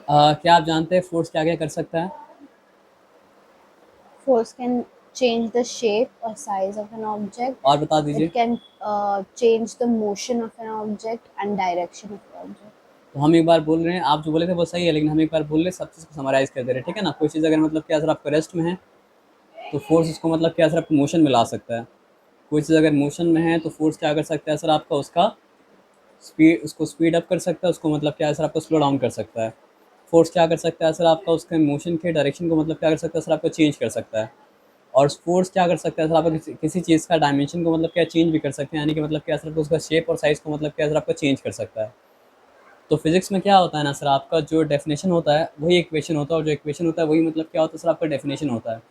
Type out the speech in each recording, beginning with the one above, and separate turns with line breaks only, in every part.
क्या आप जानते हैं फोर्स क्या क्या कर सकता है?
Force can change the shape or size of an object.
और बता
It
दीजिए।
can change the motion of an object and direction of the object.
तो हम एक बार बोल रहे हैं, आप जो बोले थे वो सही है, लेकिन हम एक बार बोल रहे हैं, सब चीज़ को समराइज़ कर दे रहे हैं, ठीक है ना? कोई चीज़ अगर मतलब क्या सर आपका रेस्ट में है, तो फोर्स उसको मतलब क्या सर आपको मोशन में ला सकता है। कोई चीज़ अगर मोशन में है तो फोर्स क्या कर सकता है सर आपका, उसका स्पीड, उसको स्पीड अप कर सकता है, उसको मतलब क्या है सर आपको स्लो डाउन कर सकता है। फोर्स क्या कर सकता है सर आपका, उसके मोशन के डायरेक्शन को मतलब क्या कर सकता है सर आपको चेंज कर सकता है। और फोर्स क्या कर सकता है सर आपका, किसी चीज़ का डायमेंशन को मतलब क्या चेंज भी कर सकते हैं, यानी कि मतलब क्या सर आपको उसका शेप और साइज़ को मतलब क्या सर आपका चेंज कर सकता है। तो फिजिक्स में क्या होता है ना सर, आपका जो डेफिनेशन होता है वही इक्वेशन होता है, और जो इक्वेशन होता है वही मतलब क्या होता है सर आपका डेफिनेशन होता है।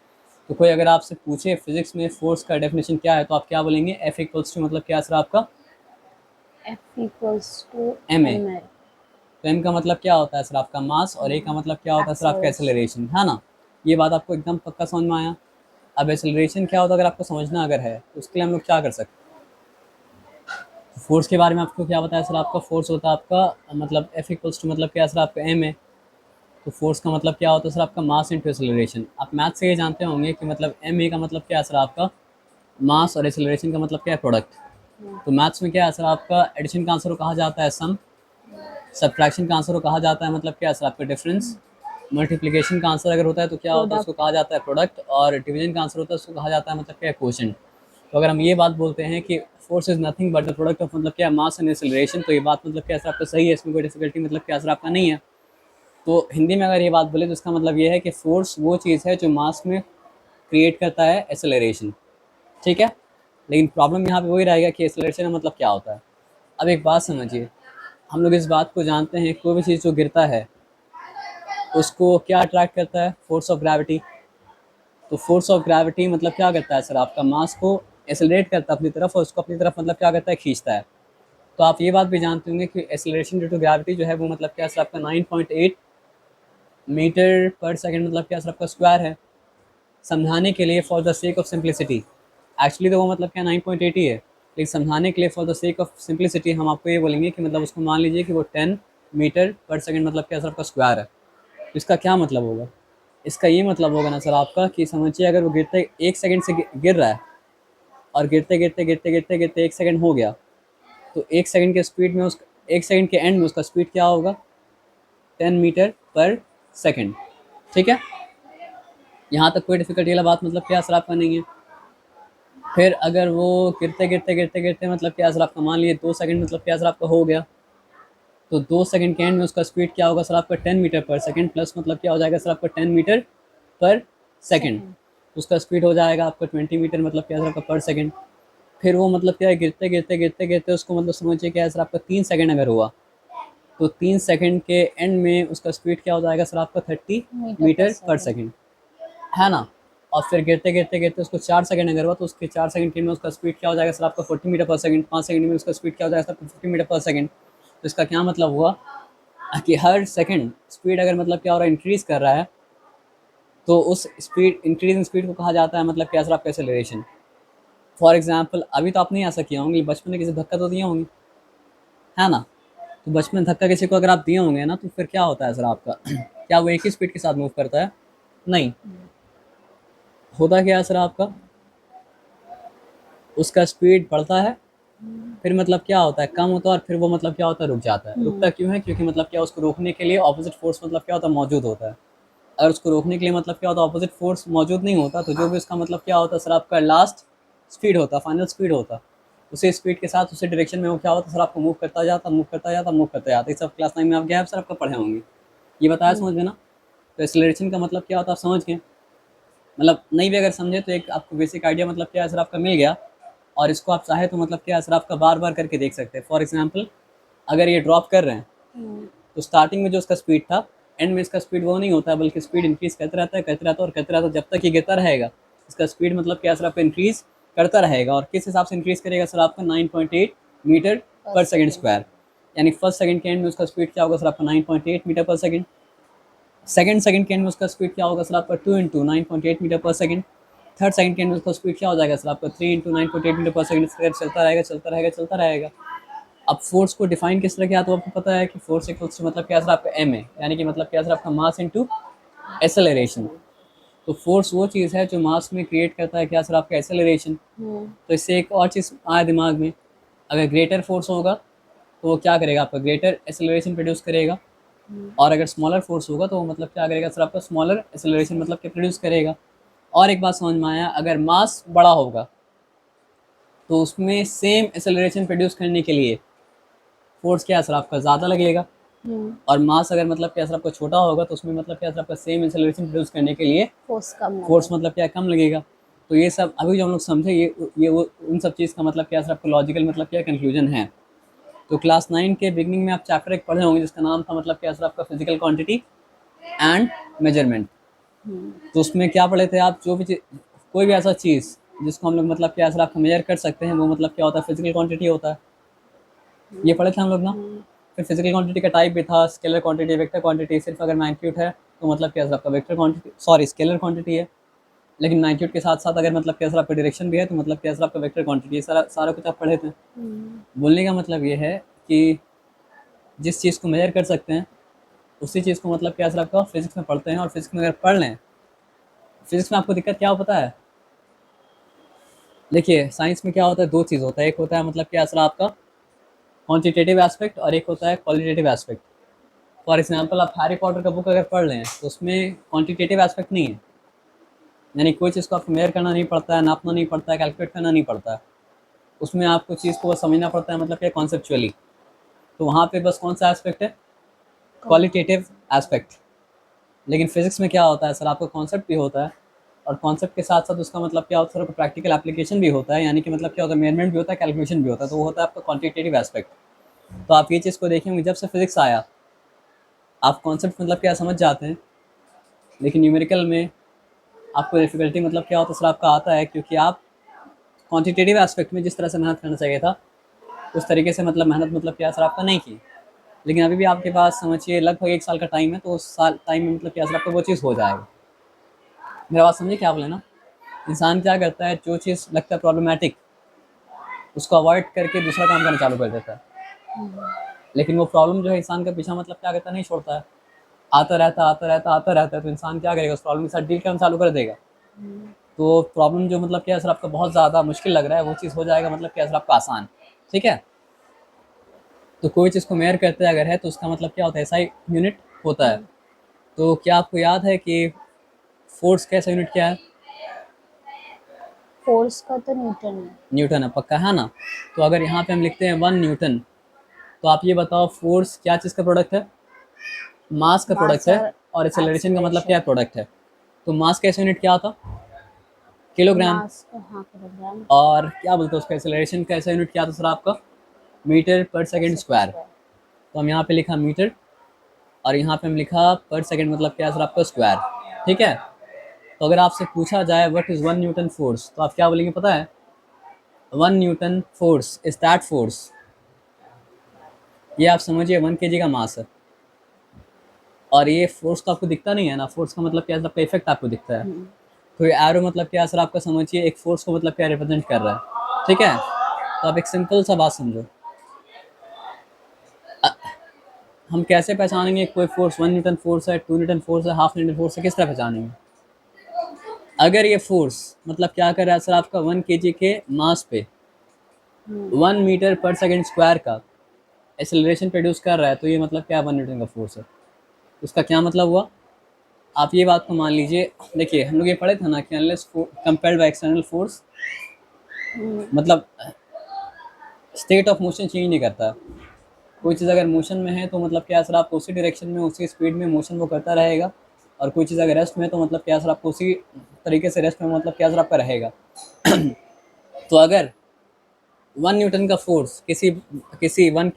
तो कोई अगर आपसे पूछे फिजिक्स में फोर्स का डेफिनेशन क्या है, तो आप क्या बोलेंगे? एफ इक्वल्स टू मतलब क्या सर आपका
F equals to
m a.
ml.
तो एम का मतलब क्या होता है सर आपका मास, और ए का मतलब क्या होता है सर आपका
Acceleration.
एक्सेलरेशन, है ना? ये बात आपको एकदम पक्का समझ में आया। अब एक्सेलरेशन क्या होता है अगर आपको समझना अगर है, तो उसके लिए हम लोग क्या कर सकते हैं? फोर्स के बारे में आपको क्या बताया सर, आपका फोर्स होता है आपका मतलब एफ इक्वल्स टू मतलब क्या सर आपका एम है। तो फोर्स का मतलब क्या होता है सर आपका मास इंटू एक्सेलरेशन। आप मैथ से ये जानते होंगे कि मतलब एम ए का मतलब क्या है सर आपका मास, और एक्सेलरेशन का मतलब क्या है प्रोडक्ट।
Yeah.
तो मैथ्स में क्या है सर आपका, एडिशन का आंसर को कहा जाता है सम, सब्ट्रैक्शन का आंसर को कहा जाता है मतलब क्या है सर आपका डिफरेंस, मल्टीप्लिकेशन का आंसर अगर होता है तो क्या होता है
Product.
उसको कहा जाता है प्रोडक्ट, और डिवीजन का आंसर होता है उसको कहा जाता है मतलब क्या है क्वोशंट। तो अगर हम ये बात बोलते हैं कि force is nothing but the product of मतलब क्या मास एंड एक्सेलरेशन, तो ये बात मतलब क्या सर आपका सही है, इसमें कोई डिफिकल्टी मतलब क्या सर आपका नहीं है। तो हिंदी में अगर ये बात बोले तो इसका मतलब ये है कि फोर्स वो चीज़ है जो मास में क्रिएट करता है एक्सेलरेशन, ठीक है। लेकिन प्रॉब्लम यहाँ पे वही रहेगा कि एक्सेलरेशन का मतलब क्या होता है। अब एक बात समझिए, हम लोग इस बात को जानते हैं, कोई भी चीज़ जो गिरता है उसको क्या अट्रैक्ट करता है, फोर्स ऑफ ग्रेविटी। तो फोर्स ऑफ ग्रेविटी मतलब क्या करता है सर, आपका मास को एक्सेलरेट करता है अपनी तरफ, और उसको अपनी तरफ मतलब क्या करता है, खींचता है। तो आप ये बात भी जानते होंगे कि एक्सेलरेशन ड्यू टू ग्रेविटी जो है वो मतलब क्या सर आपका 9.8 मीटर पर सेकंड मतलब क्या सर आपका स्क्वायर है। समझाने के लिए for the sake of simplicity, actually तो वो मतलब क्या 9.8 ही है, लेकिन समझाने के लिए for the sake of simplicity हम आपको ये बोलेंगे कि मतलब उसको मान लीजिए कि वो 10 मीटर पर सेकंड मतलब क्या सर आपका स्क्वायर है। तो इसका क्या मतलब होगा? इसका ये मतलब होगा ना सर आपका कि समझिए अगर वो गिरते 1 सेकंड से गिर रहा है, और गिरते गिरते गिरते गिरते गिरते 1 सेकंड हो गया, तो 1 सेकंड के स्पीड में उस 1 सेकंड के एंड में उसका स्पीड क्या होगा, 10 मीटर पर सेकंड, ठीक है। यहाँ तक कोई डिफिकल्टी वाला बात मतलब क्या सर आपका नहीं है। फिर अगर वो गिरते गिरते गिरते गिरते मतलब क्या सर आपका मान लिए 2 सेकंड मतलब क्या सर आपका हो गया, तो 2 सेकंड के एंड में उसका स्पीड क्या होगा सर आपका 10 मीटर पर सेकंड, प्लस मतलब क्या हो जाएगा सर आपका 10 मीटर पर सेकंड।
Second.
उसका स्पीड हो जाएगा आपका 20 मीटर मतलब क्या सर आपका पर सेकंड। फिर वो मतलब क्या है, गिरते गिरते गिरते गिरते उसको मतलब समझिए क्या है सर आपका 3 सेकंड अगर हुआ, तो 3 सेकंड के एंड में उसका स्पीड क्या हो जाएगा सर आपका थर्टी
Meter per
मीटर पर
second.
सेकंड है ना। और फिर गिरते गिरते गिरते उसको 4 सेकंड अगर हुआ, तो उसके 4 सेकंड के में उसका स्पीड क्या हो जाएगा सर आपका 40 मीटर पर सेकंड। 5 सेकंड में उसका स्पीड क्या हो जाएगा सर 50 मीटर पर सेकंड। तो इसका क्या मतलब हुआ कि हर सेकंड स्पीड अगर मतलब क्या हो रहा है, इंक्रीज कर रहा है, तो उस स्पीड, इंक्रीजिंग स्पीड को कहा जाता है मतलब क्या सर आपका एक्सेलरेशन। फॉर एग्जाम्पल अभी तो आप नहीं आ सकी होंगी, बचपन में किसी धक्का तो दिए होंगे, है ना? तो बचपन में धक्का किसी को अगर आप दिए होंगे ना, तो फिर क्या होता है सर आपका क्या वो एक ही स्पीड के साथ मूव करता है? नहीं। होता क्या है सर आपका, उसका स्पीड बढ़ता है, फिर मतलब क्या होता है कम होता है, और फिर वो मतलब क्या होता है रुक जाता है। रुकता क्यों है? क्योंकि मतलब क्या उसको रोकने के लिए ऑपोजिट फोर्स मतलब क्या होता है, मौजूद होता है। अगर उसको रोकने के लिए मतलब क्या होता है, ऑपोजिट फोर्स मौजूद नहीं होता, तो जो भी उसका मतलब क्या होता है सर आपका लास्ट स्पीड होता, फाइनल स्पीड होता, उसी स्पीड के साथ उसी डायरेक्शन में वो क्या होता है सर आपको मूव करता जाता, मूव करता जाता, मूव करता जाता। ये सब क्लास 9 में आप गए सर आपका पढ़े होंगे, ये बताया समझ में ना। तो एक्सेलरेशन का मतलब क्या होता है आप समझ गए। मतलब नहीं भी अगर समझे तो एक आपको बेसिक आइडिया मतलब क्या है सर आपका मिल गया। और इसको आप चाहे तो मतलब क्या है सर आपका बार बार करके देख सकते हैं। फॉर एग्जाम्पल अगर ये ड्रॉप कर रहे हैं, तो स्टार्टिंग में जो उसका स्पीड था, एंड में इसका स्पीड वो नहीं होता है, बल्कि स्पीड इंक्रीज करते रहता है, करते रहता है, और करते रहता है, जब तक ये गिरता रहेगा। इसका स्पीड मतलब क्या सर आपका इंक्रीज करता रहेगा। और किस हिसाब से इंक्रीज करेगा सर आपका 9.8 मीटर
per
पर सेकंड
second.
स्क्वायर। यानी फर्स्ट सेकंड के एंड में उसका स्पीड क्या होगा सर आपका 9.8 मीटर पर सेकंड। सेकंड सेकंड के एंड में उसका स्पीड क्या होगा सर आपका 2 इंटू 9.8 मीटर पर सेकंड। थर्ड सेकंड के एंड में उसका स्पीड क्या हो जाएगा सर आपका 3 इंटू 9.8 मीटर पर सेकंड। चलता रहेगा चलता रहेगा चलता रहेगा। अब फोर्स को डिफाइन किस तरह किया तो आपको पता है कि फोर्स इक्वल्स टू मतलब क्या सर आपका एम है, यानी कि मतलब क्या सर आपका मास इनटू एक्सेलरेशन। तो फोर्स वो चीज़ है जो मास में क्रिएट करता है क्या सर आपका एक्सेलरेशन। तो इससे एक और चीज़ आया दिमाग में, अगर ग्रेटर फोर्स होगा तो वो क्या करेगा आपका ग्रेटर एक्सेलरेशन प्रोड्यूस करेगा, और अगर स्मॉलर फोर्स होगा तो वो मतलब क्या करेगा सर आपका स्मॉलर एक्सेलरेशन मतलब क्या प्रोड्यूस करेगा। और एक बात समझ में आया, अगर मास बड़ा होगा तो उसमें सेम एक्सेलरेशन प्रोड्यूस करने के लिए फोर्स क्या सर आपका ज़्यादा लगेगा, और मास अगर मतलब क्या सर आपका छोटा होगा तो उसमें मतलब क्या सर आपका सेम एक्सेलरेशन प्रोड्यूस करने के लिए फोर्स मतलब क्या कम लगेगा। तो ये सब अभी जो हम लोग समझे ये वो उन सब चीज़ का मतलब क्या सर आपका लॉजिकल मतलब क्या कंक्लूजन है। तो क्लास 9 के बिगनिंग में आप चैप्टर एक पढ़े होंगे जिसका नाम था मतलब क्या सर आपका फिजिकल क्वांटिटी एंड मेजरमेंट। तो उसमें क्या पढ़े थे आप, जो भी कोई भी ऐसा चीज़ जिसको हम लोग मतलब क्या सर आपका मेजर कर सकते हैं वो मतलब क्या होता है फिजिकल क्वांटिटी होता है, ये पढ़े थे हम लोग ना। फिर फिजिकल क्वांटिटी का टाइप भी था स्केलर क्वांटिटी, वेक्टर क्वांटिटी। सिर्फ अगर मैग्नीट्यूड है तो मतलब क्या सर आपका vector quantity sorry scalar quantity है, लेकिन मैग्नीट्यूड के साथ साथ अगर मतलब क्या सर आपका डायरेक्शन भी है तो मतलब क्या सर आपका वेक्टर क्वांटिटी, सारा सारा कुछ आप पढ़े थे। बोलने का मतलब ये है कि जिस चीज़ को मेजर कर सकते हैं उसी चीज़ को मतलब क्या सर आपका फिजिक्स में पढ़ते हैं, और फिजिक्स में अगर पढ़ लें, फिजिक्स में आपको दिक्कत क्या हो पता है। देखिए साइंस में क्या होता है, दो चीज़ होता है, एक होता है मतलब क्या सर आपका क्वांटिटेटिव एस्पेक्ट और एक होता है क्वालिटेटिव एस्पेक्ट। फॉर एग्जांपल आप हैरी पॉटर का बुक अगर पढ़ लें तो उसमें क्वांटिटेटिव एस्पेक्ट नहीं है, यानी कोई चीज़ को आपको मेजर करना नहीं पड़ता है, नापना नहीं पड़ता है, कैलकुलेट करना नहीं पड़ता है। उसमें आपको चीज़ को बस समझना पड़ता है मतलब क्या कॉन्सेप्चुअली। तो वहाँ पे बस कौन सा एस्पेक्ट है, क्वालिटेटिव एस्पेक्ट। लेकिन फिजिक्स में क्या होता है सर आपका कॉन्सेप्ट भी होता है, और कॉन्सेप्ट के साथ साथ उसका मतलब क्या होता है सर प्रैक्टिकल एप्लीकेशन भी होता है, यानी कि मतलब क्या होता है मेजरमेंट भी होता है, कैलकुलेशन भी होता है, तो वो होता है आपका क्वांटिटेटिव एस्पेक्ट। तो आप ये चीज़ को देखेंगे, जब से फिजिक्स आया आप कॉन्सेप्ट मतलब क्या समझ जाते हैं, लेकिन न्यूमेरिकल में आपको डिफिकल्टी मतलब क्या होता है सर आपका आता है, क्योंकि आप क्वांटिटेटिव एस्पेक्ट में जिस तरह से मेहनत करना चाहिए था उस तरीके से मतलब मेहनत मतलब क्या सर आपका नहीं की। लेकिन अभी भी आपके पास समझिए लगभग 1 साल का टाइम है, तो उस साल टाइम में मतलब क्या सर आपको वो चीज़ हो जाएगा। मेरा बात समझिए क्या बोले ना, इंसान क्या करता है जो चीज़ लगता है प्रॉब्लमेटिक उसको अवॉइड करके दूसरा काम करना चालू कर देता है, लेकिन वो प्रॉब्लम जो है इंसान का पीछा मतलब क्या करता नहीं छोड़ता है, आता रहता आता रहता आता रहता है। तो इंसान क्या करेगा, उस प्रॉब्लम के साथ डील करना चालू कर देगा। तो प्रॉब्लम जो मतलब क्या सर आपका बहुत ज़्यादा मुश्किल लग रहा है वो चीज़ हो जाएगा मतलब क्या सर आपका आसान। ठीक है, तो कोई चीज़ को मेयर करते अगर है तो उसका मतलब क्या होता है ऐसा ही यूनिट होता है। तो क्या आपको याद है कि फोर्स का ऐसा यूनिट क्या है,
फोर्स का तो न्यूटन है।
न्यूटन है, पक्का है ना। तो अगर यहाँ पे हम लिखते हैं 1 न्यूटन, तो आप ये बताओ फोर्स क्या चीज़ का प्रोडक्ट है, मास का
मास
प्रोडक्ट है,
और
और एक्सेलरेशन का मतलब क्या
एक्सीलरेशन।
है, प्रोडक्ट है। तो मास का ऐसा यूनिट क्या था, किलोग्राम,
मास का हाँ किलोग्राम
और क्या बोलते हैं उसका एक्सेलरेशन का ऐसा यूनिट क्या था सर आपका मीटर पर
पर
सेकेंड
सेकंड
स्क्वायर।
स्क्वायर।
तो हम यहाँ पे लिखा मीटर, और यहाँ पे हम लिखा पर सेकेंड मतलब क्या है सर आपका स्क्वायर। ठीक है, तो अगर आपसे पूछा जाए व्हाट इज़ 1 न्यूटन फोर्स तो आप क्या बोलेंगे पता है, 1 Newton force is that force, ये आप समझिए 1 kg का मास है, और ये फोर्स तो आपको दिखता नहीं है ना, फोर्स का मतलब क्या है आपका इफेक्ट आपको दिखता है। तो ये एरो मतलब क्या सर आपका समझिए एक फोर्स को मतलब क्या रिप्रेजेंट कर रहा है। ठीक है, तो आप एक सिंपल सा बात समझो, हम कैसे पहचानेंगे कोई फोर्स 1 न्यूटन फोर्स है, 2 न्यूटन फोर्स है, हाफ न्यूटन फोर्स है, किस तरह पहचानेंगे। अगर ये फोर्स मतलब क्या कर रहा है सर आपका 1 kg के मास पे 1 मीटर पर सेकेंड स्क्वायर का एक्सेलरेशन प्रोड्यूस कर रहा है, तो ये मतलब क्या 1 न्यूटन का फोर्स है। उसका क्या मतलब हुआ, आप ये बात को मान लीजिए। देखिए हम लोग ये पढ़े थे ना कि unless compared by external force मतलब स्टेट ऑफ मोशन चेंज नहीं करता। कोई चीज़ अगर मोशन में है तो मतलब क्या सर आपको उसी डायरेक्शन में उसी स्पीड में मोशन वो करता रहेगा, और कोई चीज़ अगर रेस्ट में है तो मतलब क्या सर आपको उसी तरीके से रेस्ट में मतलब क्या सर आपका रहेगा। तो अगर 1 न्यूटन का फोर्स किसी किसी वन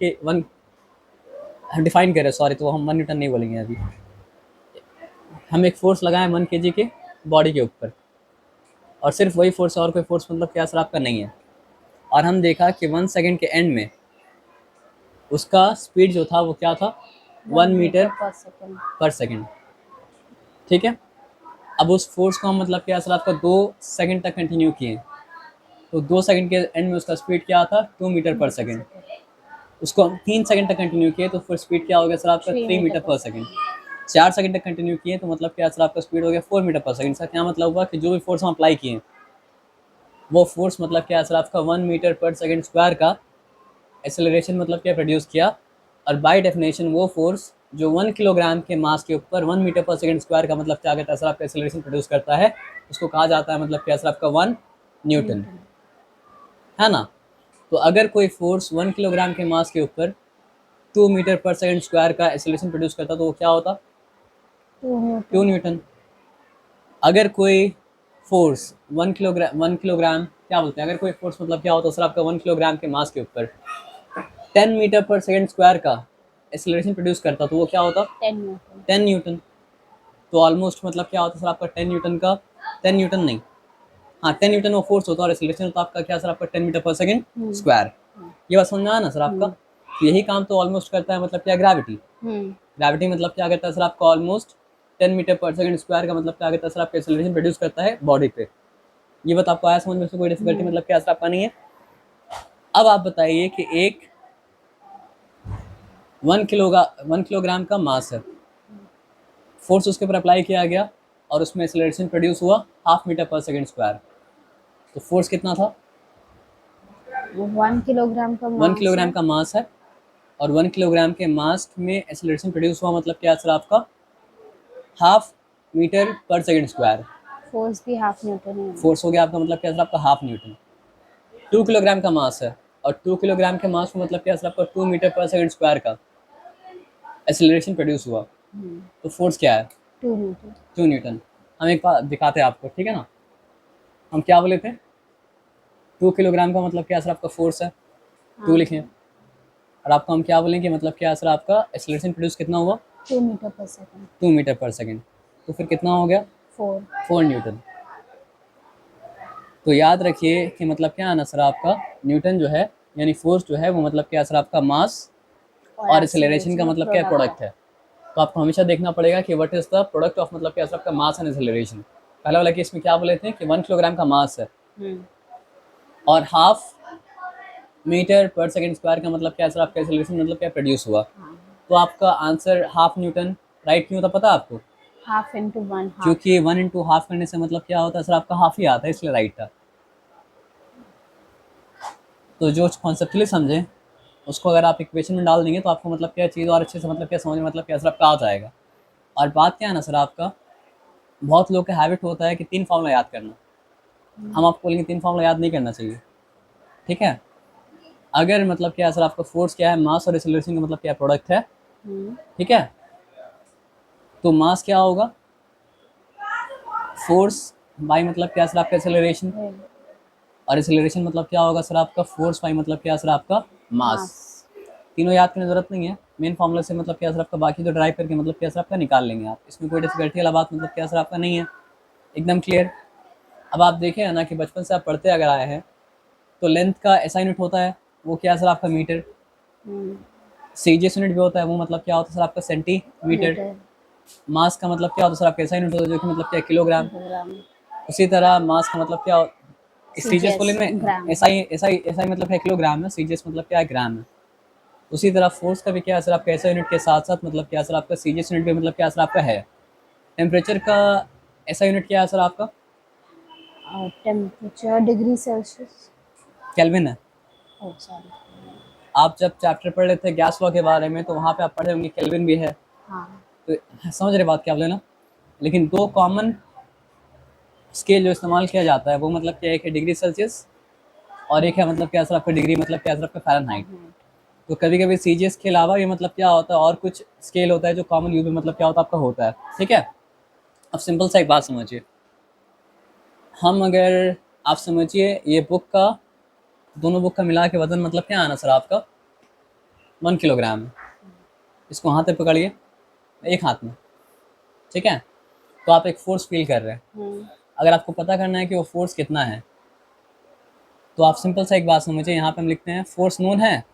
डिफाइन करें, सॉरी, तो हम 1 न्यूटन नहीं बोलेंगे अभी, हम एक फोर्स लगाएं 1 kg के बॉडी के ऊपर, और सिर्फ वही फोर्स और कोई फोर्स मतलब क्या सर आपका नहीं है, और हम देखा कि 1 सेकेंड के एंड में उसका स्पीड जो था वो क्या था 1 मीटर
पर सेकंड।
पर सेकेंड। ठीक है, अब उस फोर्स को हम मतलब क्या सर आपका 2 सेकंड तक कंटिन्यू किए, तो 2 सेकंड के एंड में उसका स्पीड क्या था 2 मीटर पर सेकेंड। उसको हम 3 सेकंड तक कंटिन्यू किए तो फिर स्पीड क्या हो गया सर आपका
3
3 मीटर पर सेकंड। 4 सेकंड तक कंटिन्यू किए तो मतलब क्या सर आपका स्पीड हो गया 4 मीटर पर सेकंड। इसका क्या मतलब हुआ कि जो भी फोर्स हम अप्लाई किए वो फोर्स मतलब क्या सर आपका 1 मीटर पर सेकंड स्क्वायर का एक्सेलरेशन मतलब क्या प्रोड्यूस किया। और बाय डेफिनेशन वो फोर्स जो 1 किलोग्राम के मास के ऊपर 1 मीटर पर सेकंड स्क्वायर का मतलब क्या कहता है सर आपका एक्सेलरेशन प्रोड्यूस करता है, उसको कहा जाता है मतलब क्या सर आपका 1 न्यूटन, है ना। तो अगर कोई फोर्स 1 किलोग्राम के मास के ऊपर 2 मीटर पर सेकंड स्क्वायर का एक्सेलरेशन प्रोड्यूस करता तो वो क्या होता, 2 न्यूटन। अगर कोई फोर्स 1 किलोग्राम क्या बोलते हैं, अगर कोई फोर्स मतलब क्या होता है सर आपका 1 किलोग्राम के मास के ऊपर 10 मीटर पर सेकंड स्क्वायर का एक्सेलरेशन प्रोड्यूस करता तो वो क्या होता, 10 न्यूटन। तो ऑलमोस्ट मतलब क्या होता है सर आपका 10 न्यूटन का, 10 न्यूटन नहीं, हाँ 10 न्यूटन वो फोर्स होता है और एक्सेलरेशन होता है आपका क्या सर आपका 10 मीटर पर सेकंड स्क्वायर। ये बात समझ में आया ना सर आपका। तो यही काम तो ऑलमोस्ट करता है मतलब क्या ग्रेविटी। ग्रेविटी मतलब क्या करता है सर आपका ऑलमोस्ट 10 मीटर पर सेकंड स्क्वायर का मतलब क्या करता है सर आपका एक्सेलरेशन प्रोड्यूस करता है बॉडी पे। ये बात आपको आया समझ में, कोई डिफिकल्टी मतलब क्या सर आपका नहीं है। अब आप बताइए कि एक 1 किलोग्राम का मास है, फोर्स उसके ऊपर अप्लाई किया गया और उसमें एक्सेलरेशन प्रोड्यूस हुआ 1/2 मीटर पर सेकंड स्क्वायर। तो फोर्स कितना था,
1 किलोग्राम का
1 किलोग्राम का मास है और 1 किलोग्राम के मास में एक्सेलरेशन प्रोड्यूस हुआ मतलब क्या सर आपका 1/2 मीटर पर सेकंड स्क्वायर।
फोर्स भी 1/2 न्यूटन है।
फोर्स हो गया आपका मतलब क्या सर आपका 1/2 न्यूटन। 2 किलोग्राम का मास है और 2 किलोग्राम के मास में मतलब क्या सर आपका 2 मीटर पर सेकंड स्क्वायर का एक्सेलरेशन प्रोड्यूस हुआ। तो फोर्स क्या है,
2 न्यूटन।
2 न्यूटन। हम एक बार दिखाते हैं आपको, ठीक है ना। हम क्या बोले थे, 2 किलोग्राम का मतलब क्या सर आपका फोर्स है, 2 लिखें। और आपको हम क्या बोलेंगे मतलब क्या सर आपका एक्सेलरेशन प्रोड्यूस कितना हुआ,
2 मीटर पर सेकंड।
2 मीटर पर सेकंड। तो फिर कितना हो गया 4 न्यूटन। तो याद रखिए कि मतलब क्या है ना सर आपका न्यूटन जो है यानी फोर्स जो है वो मतलब क्या सर आपका मास और एक्सेलरेशन का मतलब क्या प्रोडक्ट है। तो आपको हमेशा देखना पड़ेगा कि what is the product of मतलब क्या सर आपका मास एंड एक्सेलरेशन। पहला वाला केस में क्या बोले थे कि 1 किलोग्राम का मास है और 1/2 मीटर पर सेकंड स्क्वायर का मतलब क्या सर आपका एक्सेलरेशन मतलब क्या प्रोड्यूस हुआ। तो आपका आंसर 1/2 न्यूटन राइट क्यों था पता है आपको,
1/2 into 1 half।
क्योंकि 1 into 1/2 करने से मतलब क्या होता है सर आपका हाफ ही आता है, इसलिए राइट था। तो जो कॉन्सेप्चुअली समझें उसको अगर आप इक्वेशन में डाल देंगे तो आपको मतलब क्या चीज़ और अच्छे से मतलब क्या समझ में मतलब क्या सर आपका आ जाएगा। और बात क्या है ना सर आपका, बहुत लोग का हैबिट होता है कि 3 फॉर्मूला याद करना। हम आपको बोलेंगे 3 फॉर्मूला याद नहीं करना चाहिए, ठीक है। अगर मतलब क्या सर आपका फोर्स क्या है, मास और एक्सेलरेशन का मतलब क्या प्रोडक्ट है, ठीक है। तो मास क्या होगा, फोर्स बाई मतलब क्या सर आपका एक्सेलरेशन, और एक्सेलरेशन मतलब क्या होगा सर आपका फोर्स बाई मतलब क्या सर आपका मास। तीनों याद करने की जरूरत नहीं है, मेन फॉर्मूला से मतलब क्या सर आपका बाकी तो ड्राइव करके मतलब क्या सर आपका निकाल लेंगे आप, इसमें कोई डिफिकल्टी वाला बात मतलब क्या सर आपका नहीं है, एकदम क्लियर। अब आप देखें ना कि बचपन से आप पढ़ते अगर आए हैं तो लेंथ का ऐसा यूनिट होता है वो क्या सर आपका मीटर, सीजीएस यूनिट भी होता है वो मतलब क्या होता है सर आपका सेंटीमीटर, मास का मतलब क्या होता है सर आपका ऐसा यूनिट होता है जो कि मतलब क्या किलोग्राम। उसी तरह मास का मतलब क्या, सीजीएस बोले में ऐसा ही मतलब है किलोग्राम है, सीजीएस मतलब क्या है ग्राम है। उसी तरह फोर्स का भी क्या सर आपका ऐसा यूनिट के साथ साथ मतलब क्या सर आपका सीजीएस यूनिट भी मतलब क्या सर आपका है। टेम्परेचर का ऐसा यूनिट क्या है सर आपका,
टेम्परेचर डिग्री सेल्सियस,
केल्विन है।
Oh sorry.
आप जब चैप्टर पढ़ रहे थे गैस लॉ के बारे में तो वहाँ पे आप पढ़े होंगे केल्विन भी है।
हाँ।
तो समझ रहे बात क्या बोले ना। लेकिन 2 कॉमन स्केल जो इस्तेमाल किया जाता है वो मतलब क्या है, एक है डिग्री सेल्सियस और एक है मतलब क्या सर आपका डिग्री मतलब क्या सर आपका फ़ारेनहाइट। तो कभी कभी सीजीएस के अलावा ये मतलब क्या होता है और कुछ स्केल होता है जो कॉमन यूज में मतलब क्या होता है आपका होता है, ठीक है। अब सिंपल सा एक बात समझिए, हम अगर आप समझिए ये बुक का, दोनों बुक का मिला के वजन मतलब क्या आना सर आपका 1 किलोग्राम है। इसको हाथ में पकड़िए एक हाथ में, ठीक है। तो आप एक फोर्स फील कर रहे हैं, अगर आपको पता करना है कि वो फोर्स कितना है तो आप सिंपल सा एक बात समझिए, यहाँ पे हम लिखते हैं फोर्स नोन है,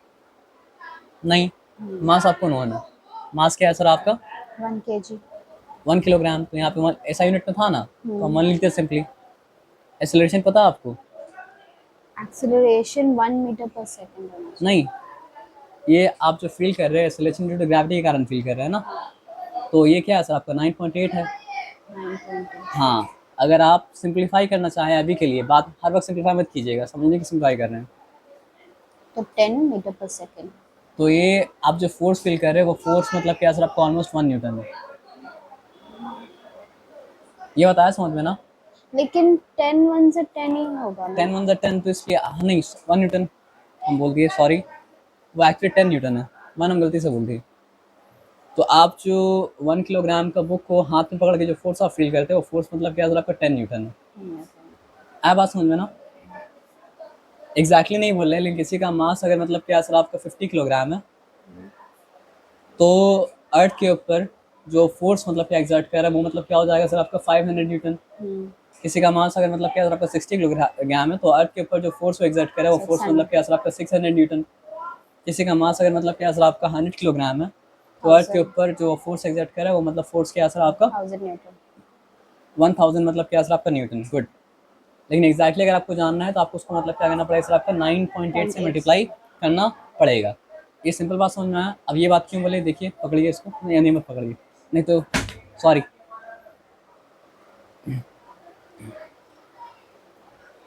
नहीं मास आपको नोन है। मास क्या है सर आपका
1 kg।
1 किलोग्राम। तो यहाँ पे ऐसा यूनिट में था ना तो हम 1 लिखते सिंपली। एक्सेलरेशन पता है आपको,
एक्सेलरेशन 1 मीटर पर सेकंड होना चाहिए।
नहीं ये आप जो फील कर रहे हैं एक्सेलरेशन ड्यू टू ग्रेविटी के कारण फील कर रहे हैं ना, तो ये क्या है सर आपका 9.8 है।
9.8.
हाँ, अगर आप सिंप्लीफाई करना चाहें अभी के लिए, बात हर वक्त सिंप्लीफाई मत कीजिएगा, समझने की सिंप्लीफाई कर रहे हैं।
तो 10 मीटर पर सेकेंड.
तो ये आप जो फोर्स फील कर रहे हैं वो फोर्स मतलब क्या सर आपका ऑलमोस्ट 1 न्यूटन है। ये बताया समझ में ना।
लेकिन 10 1 से 10 ही होगा ना.
10 1 10 तो इसलिए नहीं 1 न्यूटन हम बोल दिए, सॉरी वो एक्चुअली 10 न्यूटन है, 1 हम गलती से बोल दिए। तो आप जो 1 किलोग्राम का बुक को हाथ में पकड़ के जो फोर्स आप फील करते हो वो फोर्स मतलब क्या सर आपका 10 न्यूटन है। आया बात समझ में ना। एग्जैक्टली नहीं बोल रहे, लेकिन किसी का मास अगर मतलब क्या सर आपका 50 किलोग्राम है, तो अर्थ के ऊपर जो फोर्स मतलब क्या एग्जर्ट कर रहा है वो मतलब क्या हो जाएगा सर आपका 500 न्यूटन। किसी का मास अगर मतलब क्या सर आपका 60 किलोग्राम है, तो अर्थ के ऊपर जो फोर्स वो एग्जर्ट कर रहा है वो फोर्स मतलब क्या सर आपका 600 न्यूटन। किसी का मास अगर मतलब क्या सर आपका 100 किलोग्राम है, तो अर्थ के ऊपर जो फोर्स एग्जर्ट कर रहा है वो मतलब फोर्स क्या सर आपका
1000 न्यूटन.
1000 मतलब क्या सर आपका न्यूटन। गुड। लेकिन एग्जैक्टली अगर आपको जानना है तो आपको उसका मतलब क्या करना पड़ेगा सर आपका 9.8 से मल्टीप्लाई करना पड़ेगा। ये सिंपल बात समझ में आया। अब ये बात क्यों बोले, देखिए पकड़िए इसको, नहीं नहीं मत पकड़िए, नहीं तो सॉरी।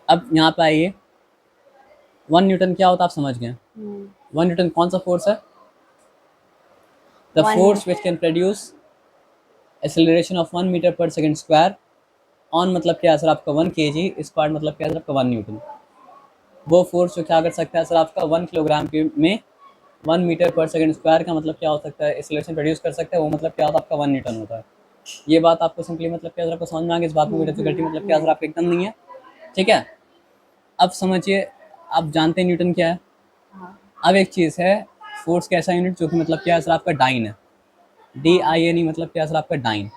अब यहाँ पे आइए, 1 न्यूटन क्या होता है आप समझ गए। 1 न्यूटन कौन सा फोर्स है? The force which can produce acceleration of 1 meter पर सेकंड स्क्वायर ऑन मतलब क्या है सर आपका 1 kg स्क्वायर मतलब क्या है सर आपका 1 न्यूटन। वो फोर्स जो क्या कर सकता है सर आपका 1 किलोग्राम के में 1 मीटर पर सेकंड स्क्वायर का मतलब क्या हो सकता है, एक्सेलरेशन प्रोड्यूस कर सकता है, वो मतलब क्या होता है आपका 1 न्यूटन होता है। ये बात आपको सिंपली मतलब क्या सर आपको समझ में आ गई, इस बात में कोई डिफिकल्टी मतलब क्या सर आपको एकदम नहीं है, ठीक है। अब समझिए, आप जानते हैं न्यूटन क्या है। अब एक चीज़ है फोर्स का ऐसा यूनिट जो कि मतलब क्या है सर आपका डाइन है, DINE मतलब क्या सर आपका डाइन।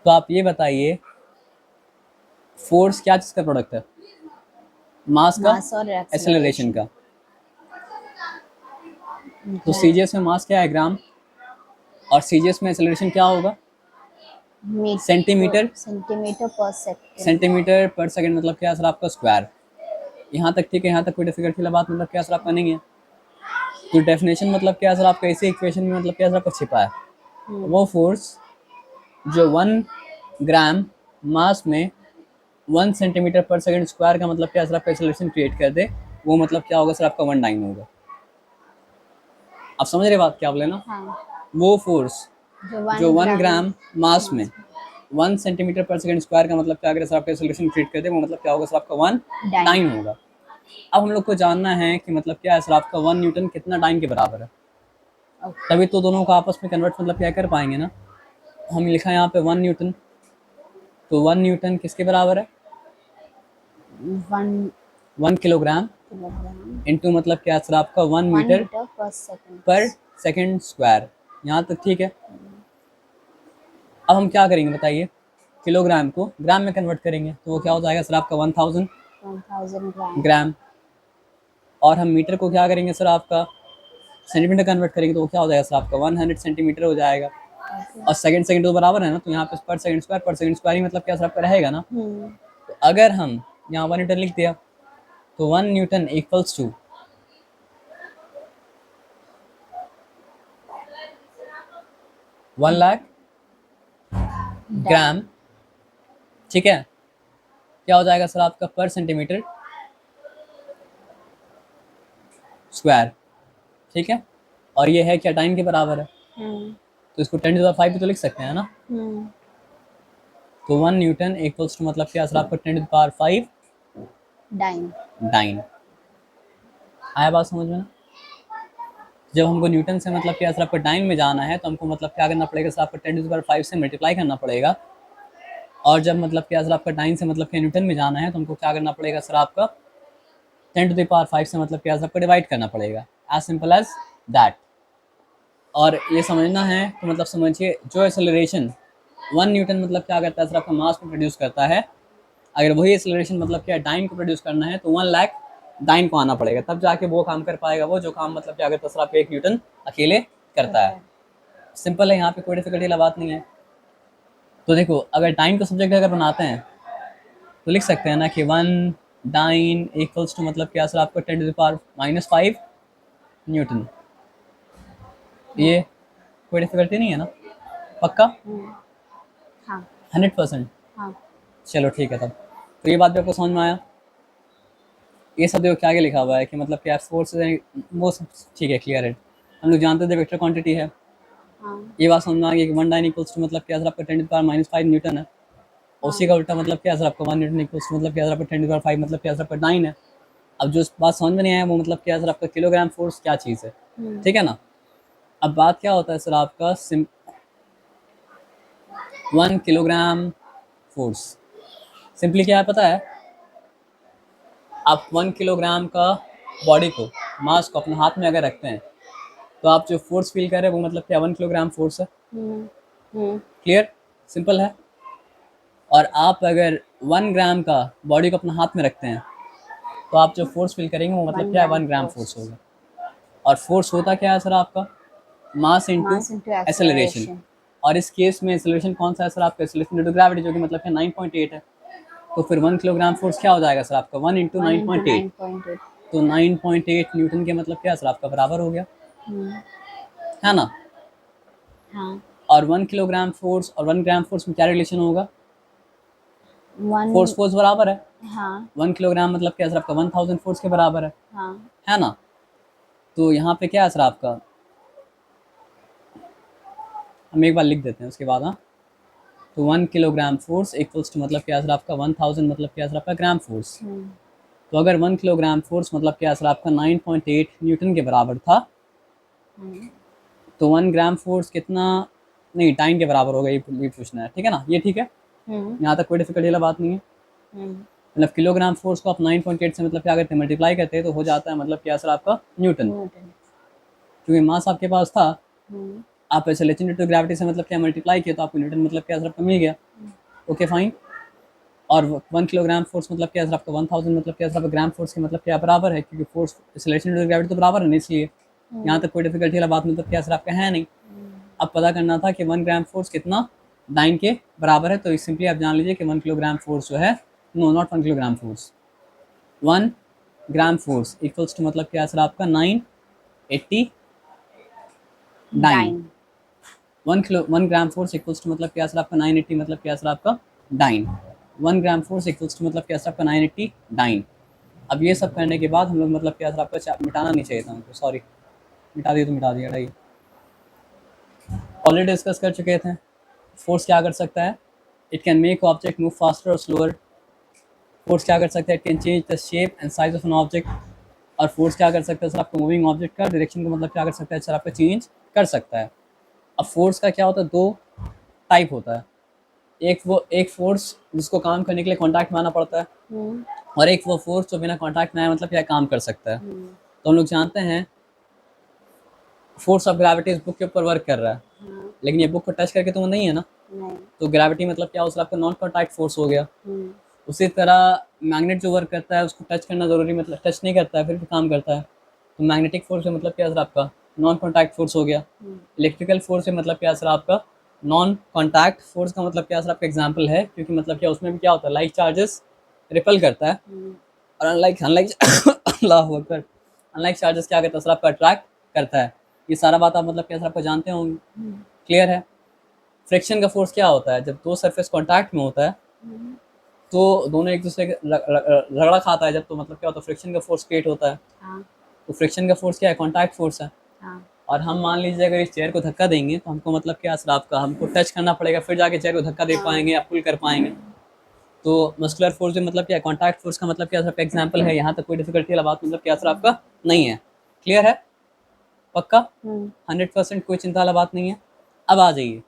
तो आप ये बताइए फोर्स क्या चीज़ का प्रोडक्ट है, मास का,
मास और
एक्सेलरेशन का। तो
Okay.
सीजीएस में मास क्या है ग्राम, और सीजीएस में एक्सेलरेशन क्या होगा सेंटीमीटर
पर सेकेंड.
सेंटीमीटर पर सेकंड मतलब क्या सर आपका स्क्वायर। यहाँ तक ठीक है, यहाँ तक कोई डिफिकल्टी वाला बात मतलब क्या सर आपका नहीं है। तो डेफिनेशन मतलब क्या सर आपका इसी इक्वेशन में मतलब क्या सर आपका छिपा है। वो फोर्स जो 1 ग्राम मास में 1 सेंटीमीटर पर सेकंड स्क्वायर का मतलब क्या सर आपका एक्सेलरेशन क्रिएट कर दे, वो मतलब क्या होगा सर आपका 1 डाइन होगा। आप समझ रहे बात क्या बोले ना। वो फोर्स जो 1 ग्राम मास में 1 सेंटीमीटर पर सेकंड स्क्वायर का मतलब क्या अगर सर आपका एक्सेलरेशन क्रिएट कर दे, वो मतलब क्या होगा सर आपका 1 डाइन होगा। अब हम लोग को जानना है कि मतलब क्या है सर आपका 1 न्यूटन कितना डाइन के बराबर है, तभी तो दोनों को आपस में कन्वर्ट मतलब क्या कर पाएंगे ना। हम लिखा है यहाँ पे 1 न्यूटन, तो 1 न्यूटन किसके बराबर है, 1 किलोग्राम इंटू मतलब क्या सर आपका 1 मीटर पर सेकंड स्क्वायर। यहाँ तक ठीक है। अब हम क्या करेंगे बताइए, किलोग्राम को ग्राम में कन्वर्ट करेंगे, तो वो क्या हो जाएगा सर आपका 1000 ग्राम। और हम मीटर को क्या करेंगे सर आपका सेंटीमीटर कन्वर्ट करेंगे, तो वो क्या हो जाएगा सर आपका 100 सेंटीमीटर हो जाएगा। और सेकंड सेकंड तो बराबर है ना, तो यहाँ पे पर सेकंड स्क्वायर ही मतलब क्या सर आपका रहेगा ना। तो अगर हम यहाँ 1 न्यूटन लिख दिया, तो 1 न्यूटन इक्वल्स टू 1 लाख ग्राम, ठीक है। क्या हो जाएगा सर आपका पर सेंटीमीटर स्क्वायर, ठीक है। और ये है क्या डाइन के बराबर है, तो इसको 10⁵ भी तो लिख सकते हैं ना। तो 1 न्यूटन इक्वल्स टू मतलब क्या सर आपका 10⁵ डाइन। आया बात समझ में ना। जब हमको न्यूटन से मतलब क्या सर आपका डाइन में जाना है, तो हमको मतलब क्या करना पड़ेगा सर आपका 10⁵ से मल्टीप्लाई करना पड़ेगा। और जब मतलब क्या सर आपका डाइन से मतलब क्या न्यूटन में जाना है, तो हमको क्या करना पड़ेगा सर आपका 10⁵ से मतलब क्या सर आपका डिवाइड करना पड़ेगा, एज सिंपल एज दैट। और ये समझना है तो मतलब समझिए, जो एक्सेलरेशन 1 न्यूटन मतलब क्या करता है सर आपका मास को प्रोड्यूस करता है, अगर वही एक्सेलरेशन मतलब क्या डाइन को प्रोड्यूस करना है, तो 1 लाख डाइन को आना पड़ेगा, तब जाके वो काम कर पाएगा, वो जो काम मतलब क्या करता है सर आपका 1 न्यूटन अकेले करता है। सिंपल है, यहाँ पे कोई डिफिकल्टी वाला बात नहीं है। तो देखो, अगर डाइन को सब्जेक्ट अगर बनाते हैं तो लिख सकते हैं ना कि 1 डाइन इक्वल्स टू मतलब क्या सर आपका 10⁻⁻5 न्यूटन। ये कोई डिफिकल्टी नहीं है ना? पक्का?
हाँ
100%?
हाँ
चलो ठीक है तब। तो ये बात भी आपको समझ में आया? ये सब देखो क्या आगे लिखा हुआ है कि मतलब क्या फोर्स वो सब ठीक है, क्लियर है। हम लोग जानते थे वेक्टर क्वांटिटी है।
हाँ
ये बात समझ में आ गई कि 1 डाइन इक्वल्स टू मतलब क्या सर आपका 10⁻⁵ न्यूटन है। उसी का उल्टा मतलब क्या सर आपका 1 न्यूटन इक्वल्स टू मतलब क्या सर आपका 10⁵ मतलब क्या सर आपका 9 है। अब जो बात समझ में नहीं आया वो मतलब क्या सर आपका किलोग्राम फोर्स क्या चीज़ है, ठीक है ना? अब बात क्या होता है सर आपका 1 किलोग्राम फोर्स सिंपली क्या है पता है? आप 1 किलोग्राम का बॉडी को, मास को अपने हाथ में अगर रखते हैं तो आप जो फोर्स फील कर रहे हैं वो मतलब क्या 1 किलोग्राम फोर्स है। क्लियर? सिंपल है। और आप अगर 1 ग्राम का बॉडी को अपने हाथ में रखते हैं तो आप जो फोर्स फील करेंगे वो मतलब
1
क्या है
gram
1 ग्राम
force.
फोर्स होगा। और फोर्स होता क्या है सर आपका? Mass into
Mass into
acceleration.
acceleration.
और इस केस में एक्सेलरेशन कौन सा है सर आपका? एक्सेलरेशन ड्यू टू ग्रेविटी, जो कि मतलब है 9.8 है। तो फिर 1 किलोग्राम फोर्स क्या हो जाएगा सर आपका? 1 इंटू
1 into
9.8।
9.8.
तो 9.8 न्यूटन के मतलब क्या सर आपका बराबर हो गया,
हम्म,
है ना?
हाँ
और 1 किलोग्राम फोर्स और 1 ग्राम फोर्स में क्या रिलेशन होगा? फोर्स
1
फोर्स बराबर है।
हाँ
1 किलोग्राम मतलब क्या सर आपका 1000 फोर्स के बराबर
हाँ
है ना? तो यहाँ पे क्या है सर आपका, हम एक बार लिख देते हैं उसके बाद। हाँ, तो 1 किलोग्राम फोर्स इक्वल्स टू मतलब क्या सर आपका 1000 मतलब क्या सर आपका ग्राम फोर्स। तो अगर 1 किलोग्राम फोर्स मतलब क्या सर आपका 9.8 न्यूटन के बराबर था, तो 1 ग्राम फोर्स कितना, नहीं टाइम के बराबर होगा, ये पूछना है, ठीक है ना? ये ठीक है, यहाँ तक कोई डिफिकल्टी वाला बात नहीं है। मतलब किलोग्राम फोर्स को आप 9.8 से मतलब क्या करते हैं मल्टीप्लाई करते हैं तो हो जाता है मतलब क्या सर आपका न्यूटन। क्योंकि मास आपके पास था, आप एक्सेलरेशन ड्यू टू ग्रेविटी से मतलब क्या मल्टीप्लाई किया तो आपको न्यूटन मतलब क्या सर आपका मिल गया। Okay fine. और 1 किलोग्राम फोर्स मतलब क्या सर आपका 1000 मतलब क्या सर आपका ग्राम फोर्स के मतलब क्या बराबर है, क्योंकि force acceleration due to gravity तो बराबर है ना, इसलिए यहाँ तक कोई डिफिकल्टी वाला बात मतलब क्या सर आपका है नहीं। अब पता करना था कि 1 ग्राम फोर्स कितना डाइन के बराबर है, तो सिंपली आप जान लीजिए कि 1 किलोग्राम फोर्स जो है, no not 1 kilogram force, 1 gram force equals to मतलब क्या सर आपका 980 dyne. 1 gram force equals to मतलब क्या सर आपका 980 मतलब क्या सर आपका dyne. 1 gram force equals to मतलब क्या सर आपका 980 डाइन। अब ये सब करने के बाद हम लोग मतलब क्या सर आपका मिटाना नहीं चाहिए था हमको, सॉरी मिटा दिया तो मिटा दिया भाई। ऑलरेडी डिस्कस कर चुके थे फोर्स क्या कर सकता है, it can make object move faster और स्लोअर। फोर्स क्या कर सकता है, it can change the shape and size of an object. और फोर्स क्या कर सकता है सर आपको, मूविंग ऑब्जेक्ट का डायरेक्शन को मतलब क्या कर सकता है सर आपका चेंज कर सकता है। अब फोर्स का क्या होता है, दो टाइप होता है। एक फोर्स जिसको काम करने के लिए कॉन्टैक्ट में आना पड़ता है, और एक वो फोर्स जो बिना कॉन्टैक्ट में आए मतलब क्या काम कर सकता है। तो हम लोग जानते हैं फोर्स ऑफ ग्रेविटी इस बुक के ऊपर वर्क कर रहा है, लेकिन ये बुक को टच करके तो वो नहीं है ना, तो ग्रेविटी मतलब क्या हो आपका नॉन कॉन्टैक्ट फोर्स हो गया। उसी तरह मैग्नेट जो वर्क करता है उसको टच करना जरूरी, मतलब टच नहीं करता है फिर भी काम करता है, तो मैग्नेटिक फोर्स है मतलब क्या सर आपका नॉन कॉन्टैक्ट फोर्स हो गया। इलेक्ट्रिकल फोर्स है मतलब क्या सर आपका नॉन कॉन्टैक्ट फोर्स का मतलब क्या सर आपका एग्जाम्पल है, क्योंकि मतलब क्या उसमें भी क्या होता है, लाइक चार्जेस रिपल करता है, और अनलाइक अनलाइक अल्लाह अकबर, अनलाइक चार्जेस क्या करता है सर आपका अट्रैक्ट करता है। ये सारा बात आप मतलब क्या सर आपको जानते होंगे, क्लियर है? फ्रिक्शन का फोर्स क्या होता है, जब दो सरफेस कॉन्टैक्ट में होता है तो दोनों एक दूसरे के रगड़ा खाता है जब, तो मतलब क्या होता है फ्रिक्शन का फोर्स क्रिएट होता है। तो फ्रिक्शन का फोर्स क्या है, कॉन्टैक्ट फोर्स है। और हम मान लीजिए अगर इस चेयर को धक्का देंगे तो हमको मतलब क्या सर आपका हमको टच करना पड़ेगा फिर जाके चेयर को धक्का दे पाएंगे या पुल कर पाएंगे। तो मस्कुलर फोर्स जो मतलब क्या है, कॉन्टैक्ट फोर्स का मतलब क्या सर आपका एग्जाम्पल है। यहाँ तक कोई डिफिकल्टी वाला बात मतलब क्या सर आपका नहीं है, क्लियर है? पक्का 100%? कोई चिंता वाला बात नहीं है। अब आ जाइए,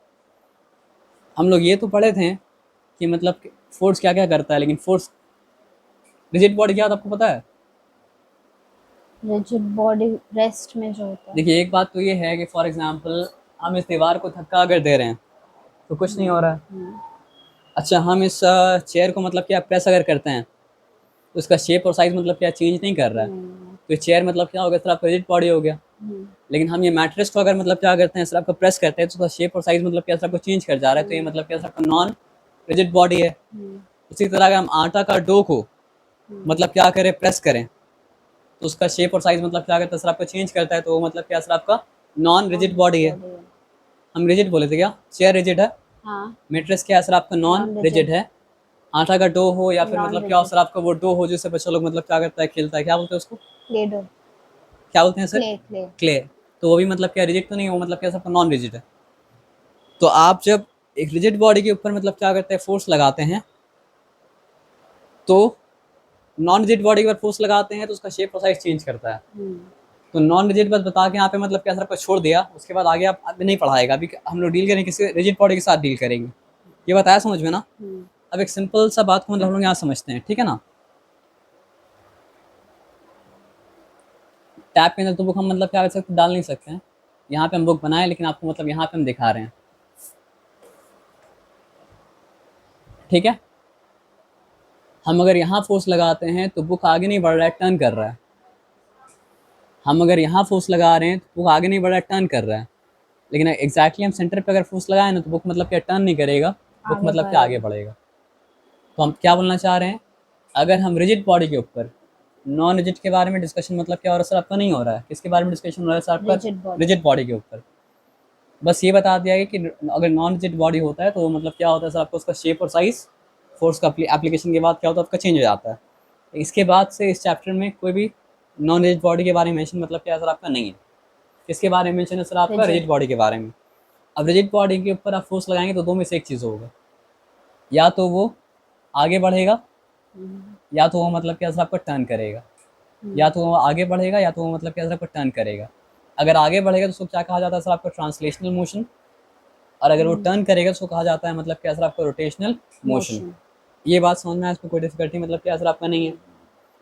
हम लोग ये तो पढ़े थे कि मतलब फोर्स क्या क्या करता है, लेकिन फोर्स रिजिड बॉडी क्या होता है आपको पता है?
रिजिड बॉडी रेस्ट में जो होता है।
देखिए एक बात तो ये है कि फॉर एग्जांपल हम इस दीवार को धक्का अगर दे रहे हैं तो कुछ नहीं हो रहा है। अच्छा हम इस चेयर को मतलब क्या प्रेस अगर करते हैं तो उसका शेप और साइज मतलब क्या चेंज नहीं कर रहा है, तो चेयर मतलब क्या हो गया सर आपका रिजिड बॉडी हो गया। लेकिन हम ये मैट्रेस को अगर मतलब क्या करते हैं सर आपका प्रेस करते हैं तो उसका शेप और साइज मतलब क्या सर आपको चेंज कर जा रहा है, तो ये मतलब क्या सर आपका नॉन रिजिड बॉडी है। उसी तरह अगर हम आटा का डो को मतलब क्या करें, प्रेस करें, तो उसका शेप और साइज मतलब क्या करता है सर आपका चेंज करता है, तो वो मतलब क्या सर आपका नॉन रिजिड बॉडी है। हम रिजिड बोले थे क्या? चेयर रिजिड है,
हाँ,
मेट्रेस क्या है सर आपका नॉन
नॉन
रिजिड
रिजिड,
है। आटा का डो हो या फिर
नॉन
मतलब क्या हो
रिजिड,
सर आपका वो डो हो जिससे बच्चा लोग मतलब क्या करता है खेलता है, क्या बोलते हैं उसको,
क्ले डो,
क्या बोलते हैं सर?
Clay clay.
क्ले। तो वो भी मतलब क्या रिजिड तो नहीं है, वो मतलब क्या सबका नॉन रिजिड है। तो आप जब एक रिजिड बॉडी के ऊपर मतलब क्या करते हैं फोर्स लगाते हैं, तो नॉन रिजिड बॉडी के ऊपर फोर्स लगाते हैं तो उसका शेप और साइज चेंज करता है। तो नॉन रिजिड बस बता के यहाँ पे मतलब क्या सर आपको छोड़ दिया, उसके बाद आगे आप अभी नहीं पढ़ाएगा, अभी हम लोग डील करेंगे किसी रिजिड बॉडी के साथ डील करेंगे। ये बताया समझ में ना? अब एक सिंपल सा बात को मतलब हम लोग यहाँ समझते हैं, ठीक है ना। टैब के अंदर तो बुक हम मतलब क्या कर सकते डाल नहीं सकते हैं, यहाँ पे हम बुक बनाए लेकिन आपको मतलब यहाँ पे हम दिखा रहे हैं, ठीक है। हम अगर यहाँ फोर्स लगाते हैं तो बुक आगे नहीं बढ़ रहा है, टर्न कर रहा है। हम अगर यहाँ फोर्स लगा रहे हैं तो बुक आगे नहीं बढ़ रहा है, टर्न कर रहा है। लेकिन एग्जैक्टली हम सेंटर पे अगर फोर्स लगाए ना तो बुक मतलब क्या टर्न नहीं करेगा, बुक
आगे
मतलब क्या आगे
बढ़ेगा।
बढ़ेगा। तो हम क्या बोलना चाह रहे हैं, अगर हम रिजिड बॉडी के ऊपर नॉन रिजिड के बारे में डिस्कशन मतलब क्या हो रहा है सर आपका नहीं हो रहा है, किसके बारे में डिस्कशन हो रहा है सर आपका?
Rigid body.
रिजिड बॉडी के ऊपर। बस ये बता दिया है कि अगर नॉन रिजिड बॉडी होता है तो मतलब क्या होता है सर आपको उसका शेप और साइज फोर्स का एप्लीकेशन के बाद क्या होता है आपका चेंज हो जाता है। इसके बाद से इस चैप्टर में कोई भी नॉन रिजिड बॉडी के बारे में मेंशन मतलब क्या सर आपका नहीं है। किसके बारे में मेंशन है सर आपका?
रिजिड।
रिजिड बॉडी के बारे में। अब रिजिड बॉडी के ऊपर आप फोर्स लगाएंगे तो दो में से एक चीज़ होगा, या तो वो आगे बढ़ेगा या तो वो मतलब क्या सर आपका टर्न करेगा, या तो वो आगे बढ़ेगा या तो वो मतलब क्या सर आपका टर्न करेगा। अगर आगे बढ़ेगा तो उसको क्या कहा जाता है सर आपका? Translational motion. और अगर वो टर्न करेगा तो उसको कहा जाता है मतलब क्या सर आपका? Rotational motion.
मोशन।
ये बात समझ में आया, इसमें कोई डिफिकल्टी मतलब क्या सर आपका नहीं है।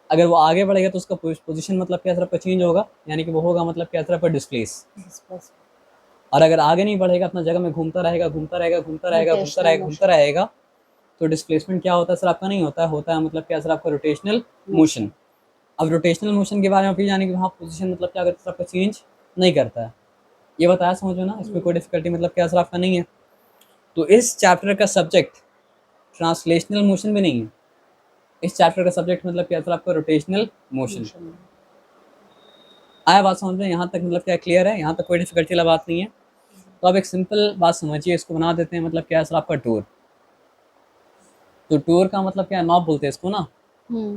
अगर वो आगे बढ़ेगा तो उसका पोजीशन मतलब क्या सर आपका चेंज होगा, यानी कि वो होगा मतलब क्या सर आपका डिस्प्लेस। और अगर आगे नहीं बढ़ेगा, अपना जगह में घूमता रहेगा घूमता रहेगा घूमता रहेगा घूमता
रोटेशनल
रहेगा घूमता
मोशन।
रहेगा, तो डिस्प्लेसमेंट क्या होता है सर आपका? नहीं होता है, होता है मतलब क्या सर आपका? Rotational motion. अब रोटेशनल मोशन के बारे में फिर जाने कि वहाँ पोजीशन मतलब क्या करता है सर आपका? चेंज नहीं करता है। ये बताया समझ में ना, इसमें कोई डिफिकल्टी मतलब क्या सर आपका नहीं है। तो इस चैप्टर का सब्जेक्ट ट्रांसलेशनल मोशन भी नहीं है, इस चैप्टर का सब्जेक्ट मतलब क्या सर आपका? Rotational motion. आया बात समझ में? यहाँ तक मतलब क्या क्लियर है? यहाँ तक कोई डिफिकल्टी वाला बात नहीं है। तो अब एक सिंपल बात समझिए, इसको बना देते हैं मतलब क्या है सर आपका? टूर। तो टूर का मतलब क्या है? नॉब बोलते हैं इसको ना।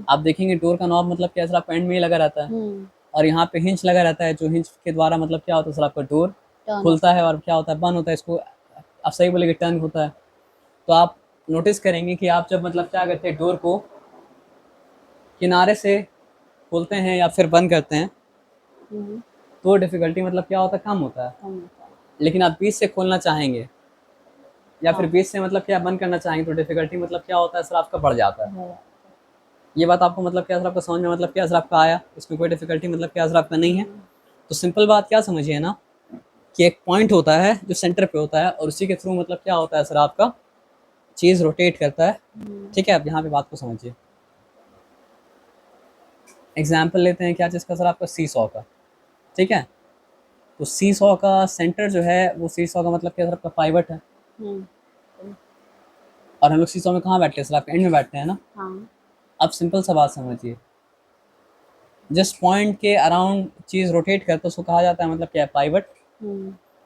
आप देखेंगे टूर का नॉब मतलब क्या है सर आपका? एंड में ही लगा रहता है, और यहाँ पे हिंच लगा रहता है, जो हिंच के द्वारा मतलब क्या होता है सर आपका? टूर खुलता है और क्या होता है? बंद होता है। इसको आप सही बोलेंगे टर्न होता है। तो आप नोटिस करेंगे कि आप जब मतलब क्या करते हैं डोर को किनारे से खोलते हैं या फिर बंद करते हैं तो डिफ़िकल्टी मतलब क्या होता है? कम होता है। लेकिन आप बीच से खोलना चाहेंगे या फिर बीच से मतलब क्या बंद करना चाहेंगे तो डिफ़िकल्टी मतलब क्या होता है सर आपका? बढ़ जाता है। ये बात आपको मतलब क्या सर आपका समझ में मतलब क्या सर आपका आया? इसमें कोई डिफ़िकल्टी मतलब क्या सर आपका नहीं है। तो सिंपल बात क्या समझिए ना, कि एक पॉइंट होता है जो सेंटर पे होता है और उसी के थ्रू मतलब क्या होता है सर आपका? चीज़ रोटेट करता है। ठीक है, अब यहाँ पे बात को समझिए। एग्जाम्पल लेते हैं क्या चीज़ का सर आपका? सी सॉ का। ठीक है, तो सी सॉ का सेंटर जो है वो सी सॉ का मतलब क्या सर आपका? पाइवट है। और हम लोग सी सॉ में कहाँ बैठते हैं सर? आपके एंड में बैठते हैं ना। अब सिंपल सा बात समझिए, जिस पॉइंट के अराउंड चीज़ रोटेट करता है उसको कहा जाता है मतलब क्या है? पाइवट।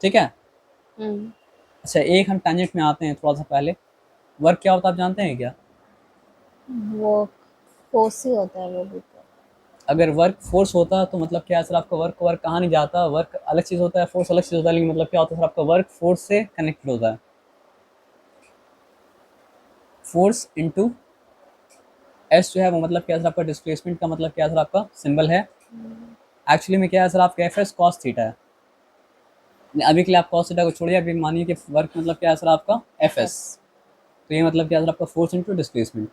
ठीक है। अच्छा, एक हम टेंजेंट में आते हैं थोड़ा सा पहले। वर्क क्या होता है आप जानते हैं क्या?
वो फोर्स ही होता है वो भी तो।
अगर वर्क फोर्स होता तो मतलब क्या है सर आपका? वर्क वर्क कहाँ नहीं जाता, वर्क अलग चीज़ होता है, फोर्स अलग चीज़ होता है, लेकिन मतलब क्या होता है सर आपका? वर्क फोर्स से कनेक्टेड होता है। फोर्स इनटू एस जो है वो मतलब क्या है सर आपका? डिस्प्लेसमेंट का मतलब क्या है सर आपका? सिंबल है। एक्चुअली में क्या है सर आपका? एफ एस कॉस थीटा है। अभी के लिए आप कॉस थीटा को छोड़िए, अभी मानिए कि वर्क मतलब क्या है सर आपका? F S. तो ये मतलब क्या है सर आपका? Force into displacement.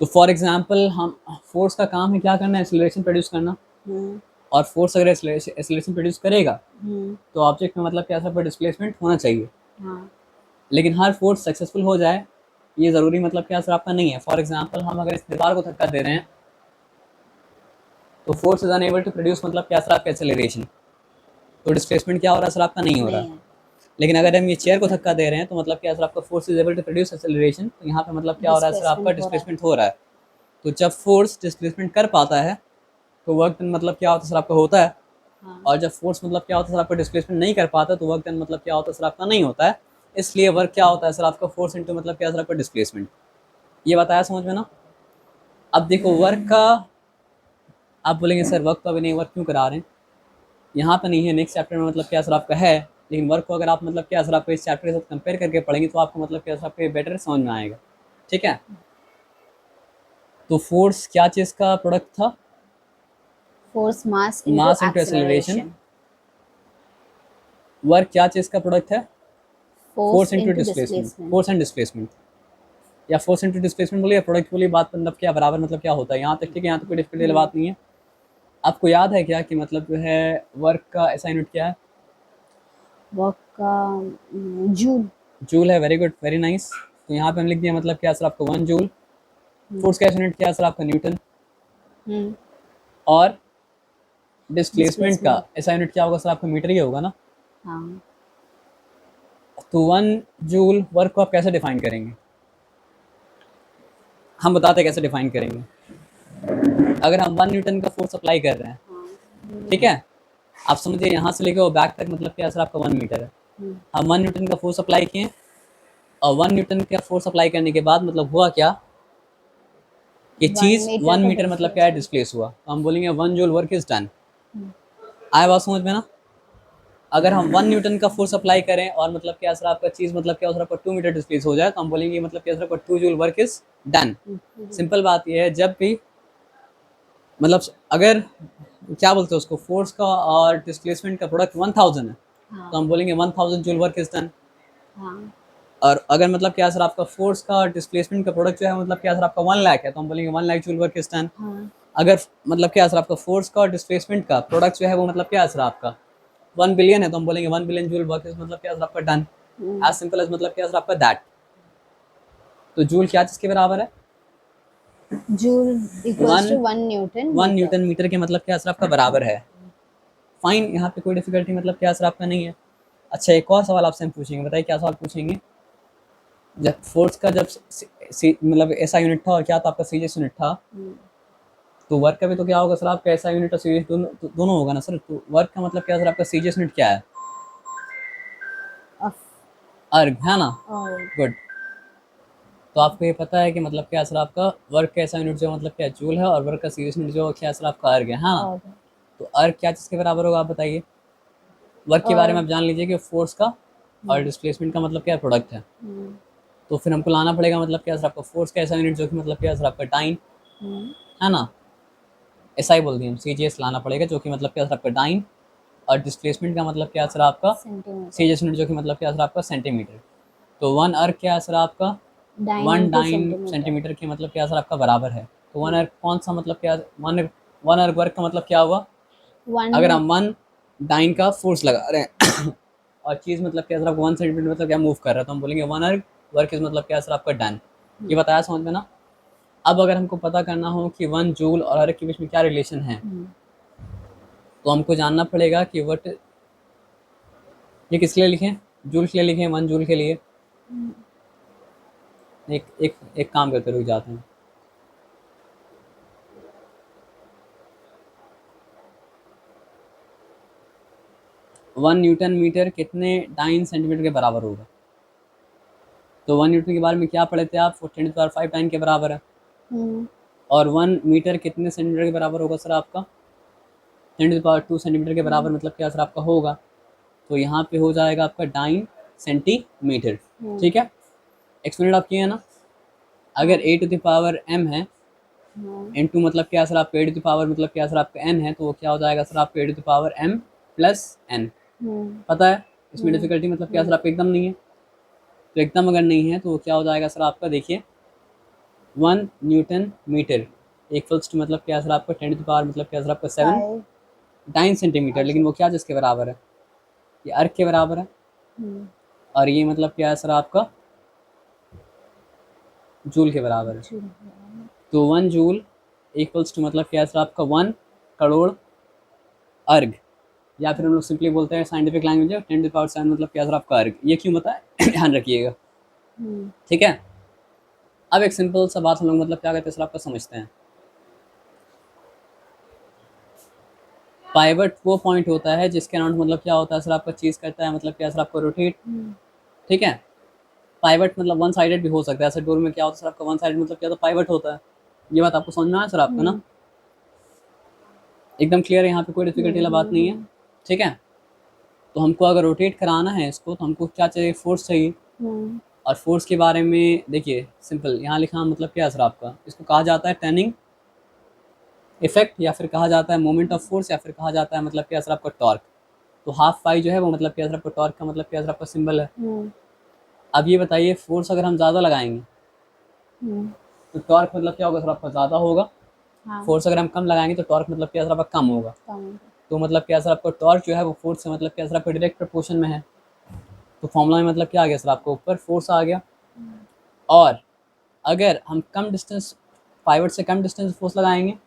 तो फॉर एग्जांपल हम फोर्स का काम है क्या करना है? एक्सेलरेशन प्रोड्यूस करना। और फोर्स अगर एक्सेलरेशन प्रोड्यूस करेगा तो ऑब्जेक्ट में मतलब क्या है सर आपका? डिस्प्लेसमेंट होना चाहिए। लेकिन हर फोर्स सक्सेसफुल हो जाए ये ज़रूरी मतलब क्या सर आपका? नहीं है। फॉर एग्जांपल हम अगर इस दीवार को धक्का दे रहे हैं तो force is unable to produce मतलब क्या सर आपका? एक्सेलरेशन। तो डिस्प्लेसमेंट क्या हो रहा है सर आपका? नहीं हो रहा है। लेकिन अगर हम ये चेयर को धक्का दे रहे हैं तो मतलब क्या सर आपका? Force is able to produce acceleration. तो यहाँ पे मतलब क्या हो रहा है सर आपका? डिस्प्लेसमेंट हो रहा है। तो जब फोर्स डिस्प्लेसमेंट कर पाता है तो वर्क डन मतलब क्या होता है सर आपका होता है,
हाँ,
और जब फोर्स मतलब क्या होता है सर आपका डिस्प्लेसमेंट नहीं कर पाता तो वर्क डन मतलब क्या होता है सर आपका नहीं होता है। इसलिए वर्क क्या होता है सर आपका फोर्स इंटू मतलब क्या सर आपका डिस्प्लेसमेंट। ये बताया समझ में ना। अब देखो वर्क का, आप बोलेंगे सर वर्क तो अभी नहीं, वर्क क्यों करा रहे हैं, यहाँ पे नहीं है, नेक्स्ट चैप्टर में मतलब क्या सर आपका है। लेकिन वर्क को अगर आप मतलब क्या सर आपको इस चैप्टर के साथ कंपेयर करके पढ़ेंगे तो आपको मतलब क्या सर आपको बेटर समझ में आएगा। ठीक है, तो फोर्स क्या चीज़ का प्रोडक्ट था,
force mass into
मास इंटू एक्सेलरेशन।
acceleration,
वर्क क्या चीज़ का प्रोडक्ट है,
force
force into
into
displacement,
displacement.
Force and displacement, या फोर्स इंटू डिस्प्लेसमेंट बोलिए, प्रोडक्ट बोलिए, बात मतलब क्या बराबर मतलब क्या होता है यहाँ तक। ठीक है, यहाँ तो कोई डिफिकल्टी वाली बात नहीं है। आपको याद है क्या कि मतलब जो है वर्क का ऐसा यूनिट क्या है,
Work का joule.
जूल है। Very good, very nice. तो यहाँ पे हम लिख दिया मतलब क्या सर आपका 1 जूल। फोर्स का यूनिट क्या है सर आपका न्यूटन,
हम्म,
और डिस्प्लेसमेंट का
displacement.
ऐसा यूनिट क्या होगा सर आपका मीटर ही होगा ना।
हाँ,
तो 1 जूल वर्क को आप कैसे डिफाइन करेंगे, हम बताते हैं कैसे डिफाइन करेंगे। अगर हम 1 न्यूटन का फोर्स अप्लाई कर रहे हैं, ठीक है, आप समझिए यहाँ से लेकर वो बैक तक मतलब क्या सर आपका 1 मीटर है। हम 1 न्यूटन का फोर्स अप्लाई किए, और 1 न्यूटन का फोर्स अप्लाई करने के बाद मतलब हुआ क्या, ये
1
चीज़
meter
1 मीटर
का
मतलब क्या है,
displacement.
डिस्प्लेस हुआ, तो हम बोलेंगे 1 जूल वर्क इज डन। आया बात समझ में ना। अगर हम 1 न्यूटन का फोर्स अप्लाई करें और मतलब क्या सर आपका चीज़ मतलब क्या सर आपका 2 मीटर डिस्प्लेस हो जाए, तो हम बोलेंगे मतलब क्या सर आपका 2 joule work is done. Simple बात यह है, जब भी मतलब अगर क्या बोलते हैं उसको, फोर्स का और डिस्प्लेसमेंट का प्रोडक्ट 1000 है, तो
हाँ,
हम बोलेंगे 1000 जूल वर्क इज डन।
हाँ,
और अगर मतलब क्या सर आपका फोर्स का और डिस्प्लेसमेंट का प्रोडक्ट जो है मतलब क्या सर आपका 1 लाख है, तो हम बोलेंगे 1 lakh joule work is done.
हाँ,
अगर मतलब क्या सर आपका फोर्स का और डिस्प्लेसमेंट का प्रोडक्ट जो है वो मतलब क्या सर आपका 1 बिलियन है, तो हम बोलेंगे 1 बिलियन जूल वर्क इज मतलब क्या सर आपका डन। एज सिंपल एज मतलब क्या सर आपका दैट। तो जूल क्या चीज़ के बराबर है,
joule equals
one
to 1 Newton
one
meter.
Newton meter के मतलब क्या सर आपका बराबर है। फाइन, यहाँ पे कोई डिफिकल्टी मतलब क्या सर आपका नहीं है। अच्छा, एक और सवाल आपसे हम पूछेंगे, बताइए क्या सवाल पूछेंगे। जब फोर्स का जब मतलब ऐसा यूनिट था और क्या था आपका सीरियस यूनिट था, तो वर्क का भी तो क्या होगा सर आपका ऐसा यूनिट और सीरियस दोनों होगा ना सर। तो वर्क का मतलब क्या सर आपका सीरियस यूनिट क्या है,
Of
अर्ग है ना।
oh,
good. तो आपको ये पता है कि मतलब क्या सर आपका वर्क का ऐसा यूनिट जो मतलब क्या जूल है, और वर्क का सीरियस यूनिट जो क्या सर आपका अर्ग है ना।
और
तो अर्ग क्या चीज़ के बराबर होगा आप बताइए। वर्क के बारे में आप जान लीजिए कि फोर्स का और डिस्प्लेसमेंट का मतलब क्या प्रोडक्ट है। तो फिर हमको लाना पड़ेगा मतलब क्या सर आपका फोर्स का ऐसा यूनिट जो कि मतलब क्या सर आपका टाइम है ना। ऐसा ही बोल दिए हम, CGS लाना पड़ेगा जो कि मतलब क्या सर आपका डाइन, और डिस्प्लेसमेंट का मतलब क्या सर आपका
centimeter.
CGS यूनिट जो कि मतलब क्या सर आपका सेंटीमीटर। तो 1 अर्ग क्या है सर आपका
Dyne into
1 dyne
centimeter.
Centimeter के मतलब क्या सर आपका बराबर है। तो 1 अर्ग कौन सा मतलब क्या, 1 अर्ग वर्क का मतलब क्या हुआ, अगर
1
हम 1 डाइन का फोर्स लगा रहे हैं और चीज़ मतलब क्या सर आपको 1 सेंटीमीटर मतलब क्या मूव कर रहा है, तो हम बोलेंगे 1 अर्ग वर्क इज मतलब क्या सर आपका डन। ये बताया समझ में ना। अब अगर हमको पता करना हो कि 1 जूल और अर्ग के बीच में क्या रिलेशन है, तो हमको जानना पड़ेगा कि वट, ये किसके लिए लिखें, जूल के लिए लिखें, 1 जूल के लिए। एक एक एक काम करते रुक जाते हैं। 1 न्यूटन मीटर कितने डाइन सेंटीमीटर के बराबर होगा। तो 1 न्यूटन के बारे में क्या पढ़े थे आप, 10⁵ डाइन के बराबर है। और 1 मीटर कितने सेंटीमीटर के बराबर होगा सर आपका, 10⁻² सेंटीमीटर के बराबर मतलब क्या सर आपका होगा। तो यहाँ पे हो जाएगा आपका डाइन सेंटीमीटर। ठीक है, एक्सप्लेन आप किए हैं ना। अगर A⁻m है, n2 मतलब क्या सर आपका A⁻ मतलब क्या सर आपका n है, तो वो क्या हो जाएगा सर आपका A⁻m+n। पता है इसमें डिफिकल्टी मतलब क्या सर आपका एकदम नहीं है। तो एकदम अगर नहीं है तो वो क्या हो जाएगा सर आपका, देखिए 1 न्यूटन मीटर एक फल्स मतलब क्या सर आपका 10 मतलब क्या सर आपका 7
5
डाइन सेंटीमीटर। लेकिन वो क्या जिसके बराबर है, ये अर्क के बराबर है। और ये मतलब क्या है सर आपका जूल के बराबर है। तो 1 जूल इक्वल्स टू मतलब क्या है सर आपका 1 करोड़ अर्ग, या फिर हम लोग सिंपली बोलते हैं साइंटिफिक लैंग्वेज है 10⁻7 मतलब क्या सर आपका अर्ग। ये क्यों बताए ध्यान रखिएगा। ठीक है, अब एक सिंपल सा बात हम लोग मतलब क्या कहते हैं सर आपका समझते हैं। पाइवट वो पॉइंट होता है जिसके अराउंड मतलब क्या होता है सर आपका चीज़ करता है, मतलब क्या सर आपको रोटेट, ठीक है। पाइवट मतलब वन साइडेड भी हो सकता है, ऐसे डोर में क्या होता है सर आपका वन साइडेड मतलब क्या होता है पाइवट होता है। ये बात आपको समझ में आया सर आपका ना, एकदम क्लियर है, यहाँ पे कोई डिफिकल्टी वाला बात नहीं है, ठीक है। तो हमको अगर रोटेट कराना है इसको तो हमको क्या चाहिए, फोर्स चाहिए। और फोर्स के बारे में देखिए सिंपल, यहाँ लिखा मतलब क्या है सर आपका, इसको कहा जाता है टर्निंग इफेक्ट, या फिर कहा जाता है मोमेंट ऑफ फोर्स, या फिर कहा जाता है मतलब क्या सर आपका टॉर्क। तो हाफ पाई जो है वो मतलब क्या सर आपका टॉर्क का मतलब क्या सर आपका सिंबल है। अब ये बताइए फोर्स अगर हम ज़्यादा लगाएंगे तो टॉर्क मतलब क्या होगा सर आपका ज़्यादा होगा, फोर्स अगर हम कम लगाएंगे तो टॉर्क मतलब क्या सर आपका कम होगा। तो मतलब क्या सर आपका टॉर्क जो है वो फोर्स से मतलब क्या सर आपका डायरेक्ट प्रपोर्शन में है। तो फॉर्मूला में मतलब क्या आ गया सर आपको, ऊपर फोर्स आ गया। और अगर हम कम डिस्टेंस, पाइवट से कम डिस्टेंस फोर्स लगाएंगे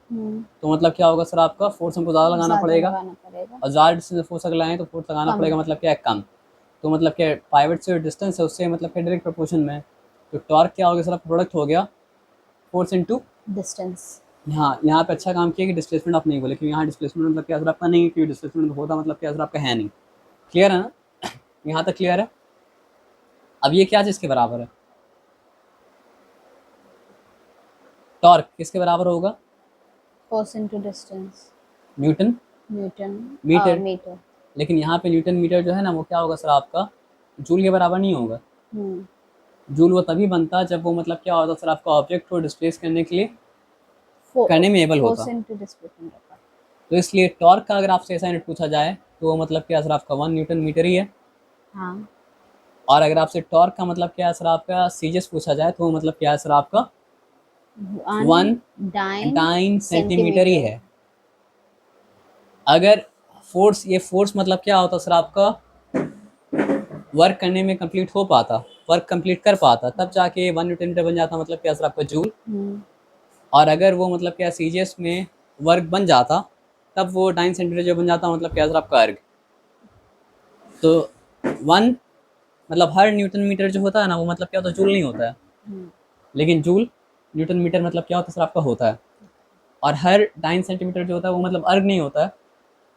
तो मतलब क्या होगा सर आपका, फोर्स हमको ज़्यादा लगाना पड़ेगा। और ज़्यादा डिस्टेंस फोर्स अगर लगाएंगे तो फोर्स लगाना पड़ेगा मतलब क्या है, कम। तो मतलब क्या पाइवट से डिस्टेंस है उससे मतलब क्या डायरेक्ट प्रपोर्शन में है। तो टॉर्क क्या हो गया सर, प्रोडक्ट हो गया फोर्स इनटू
डिस्टेंस।
हाँ, यहाँ पे अच्छा काम किया कि डिस्प्लेसमेंट आप नहीं बोले, क्योंकि यहाँ डिस्प्लेसमेंट मतलब क्या सर आपका नहीं है, क्योंकि डिस्प्लेसमेंट होता मतलब क्या सर आपका है नहीं। क्लियर है ना, यहाँ तक क्लियर है। अब ये क्या चीज़ के बराबर है, टॉर्क किसके बराबर होगा,
force into distance,
newton
newton
meter.
Meter.
लेकिन यहाँ पे न्यूटन मीटर जो है ना वो क्या होगा सर आपका, जूल के बराबर नहीं होगा। जूल वो तभी बनता जब वो मतलब क्या होता सर आपका ऑब्जेक्ट को डिस्प्लेस करने के लिए करने में एबल होता।
Force into displacement.
तो इसलिए टॉर्क का अगर आपसे ऐसा यूनिट पूछा जाए तो वो मतलब क्या सर आपका 1 न्यूटन मीटर ही है।
हाँ।
और अगर आपसे टॉर्क का मतलब क्या है सर आपका सीजीएस पूछा जाए तो वो मतलब क्या है सर आपका 1 डाइन सेंटीमीटर ही है। अगर फोर्स, ये फोर्स मतलब क्या होता सर आपका, वर्क करने में कंप्लीट हो पाता, वर्क कंप्लीट कर पाता, तब जाके 1 न्यूटन मीटर बन जाता मतलब क्या सर आपका जूल। और अगर वो मतलब क्या सीजीएस में वर्क बन जाता तब वो डाइन सेंटीमीटर जो बन जाता मतलब क्या सर आपका अर्ग। तो 1 मतलब हर न्यूटन मीटर जो होता है ना वो मतलब क्या होता है, जूल नहीं होता है। लेकिन जूल न्यूटन मीटर मतलब क्या होता है सर आपका होता है। और हर डाइन सेंटीमीटर जो होता है वो मतलब अर्ग नहीं होता है।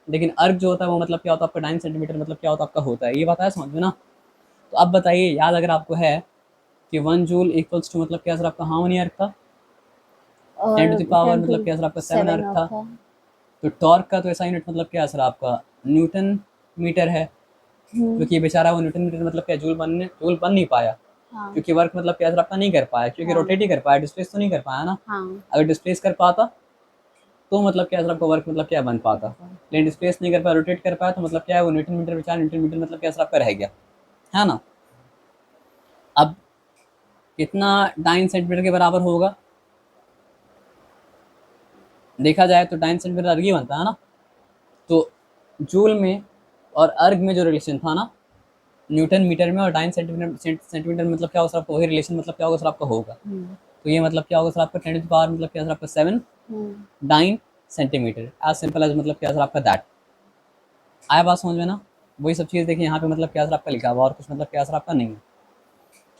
लेकिन अर्ग जो होता है वो मतलब क्या होता है आपका डाइन सेंटीमीटर मतलब क्या होता है आपका होता है। ये बात है समझ में ना। तो अब बताइए, याद अगर आपको है कि 1 जूल इक्वल्स टू मतलब क्या सर आपका हाउ मेनी अर्ग था, 10 टू द पावर मतलब क्या सर आपका 7 अर्ग था। तो टॉर्क का तो ऐसा यूनिट मतलब क्या सर आपका न्यूटन मीटर है, क्योंकि बेचारा वो न्यूटन मीटर मतलब क्या जूल बन नहीं पाया। क्योंकि वर्क मतलब क्या सर आपका नहीं कर पाया, क्योंकि रोटेट ही कर पाया, डिस्प्लेस तो नहीं कर पाया ना। अगर डिस्प्लेस कर पाता तो मतलब क्या सर आपका वर्क मतलब क्या बन पाता। लेकिन डिस्प्लेस नहीं कर पाया, रोटेट कर पाया, तो मतलब क्या है वो न्यूटन मीटर बेचारा न्यूटन मीटर मतलब क्या सर आपका रह गया, है ना। अब कितना डाइन सेंटीमीटर के बराबर होगा, देखा जाए तो डाइन सेंटीमीटर अर्ग ही बनता है ना। तो जूल में और अर्ग में जो रिलेशन था ना, न्यूटन मीटर में और डाइन सेंटीमीटर मतलब क्या होगा सर आपका, वही रिलेशन मतलब क्या होगा सर आपका होगा। तो ये मतलब क्या होगा सर आपका 10 टू द पावर मतलब क्या सर आपका 7 dyne centimeter, as simple as मतलब क्या सर आपका दैट। आया बात समझ में ना। वही सब चीज़ देखिए यहाँ पे मतलब क्या सर आपका लिखा हुआ, और कुछ मतलब क्या सर आपका नहीं है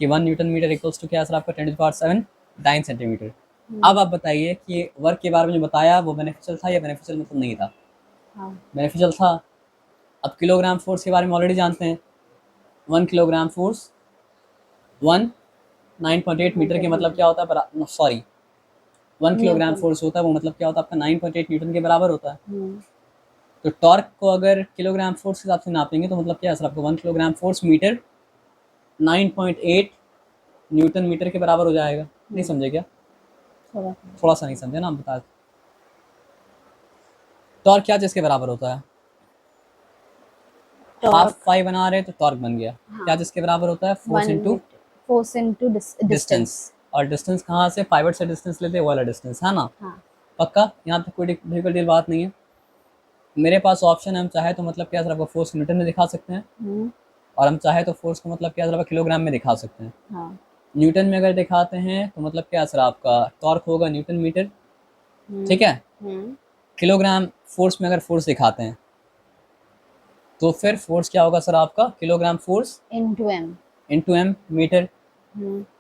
कि 1 न्यूटन मीटर इक्वल्स टू क्या सर आपका 10 to the power 7 dyne centimeter. अब आप बताइए कि वर्क के बारे में जो बताया वो बेनिफिशियल था या बेनिफिशियल मतलब नहीं था। बेनिफिशियल था। अब किलोग्राम फोर्स के बारे में ऑलरेडी जानते हैं, 1 किलोग्राम फोर्स 9.8 मीटर के मतलब क्या होता है, सॉरी 1 किलोग्राम फोर्स होता है वो मतलब क्या होता है आपका 9.8 न्यूटन के बराबर होता है। तो टॉर्क को अगर किलोग्राम फोर्स के हिसाब से नापेंगे तो मतलब क्या है सर आपको 1 kilogram force meter 9.8 newton meter के बराबर हो जाएगा। नहीं समझे क्या, थोड़ा सा नहीं समझे ना, हम बता। टॉर्क क्या चीज़ के बराबर होता है, हाफ पाई बना रहे तो टॉर्क बन गया। क्या चीज़ के बराबर होता है, फोर्स इनटू डिस्टेंस। और डिस्टेंस कहाँ से, पाइवट से डिस्टेंस लेते हैं वो वाला डिस्टेंस, है ना। पक्का, यहाँ पे कोई डिफिकल्टी बात नहीं है। मेरे पास ऑप्शन है, हम चाहे तो मतलब क्या सर आपको फोर्स न्यूटन में दिखा सकते हैं, और हम चाहे तो फोर्स को मतलब क्या सर आपका किलोग्राम में दिखा सकते हैं। न्यूटन में अगर दिखाते हैं तो मतलब क्या सर आपका टॉर्क होगा न्यूटन मीटर, ठीक है। किलोग्राम फोर्स में अगर फोर्स दिखाते हैं तो फिर फोर्स क्या होगा सर आपका, kilogram force into m meter.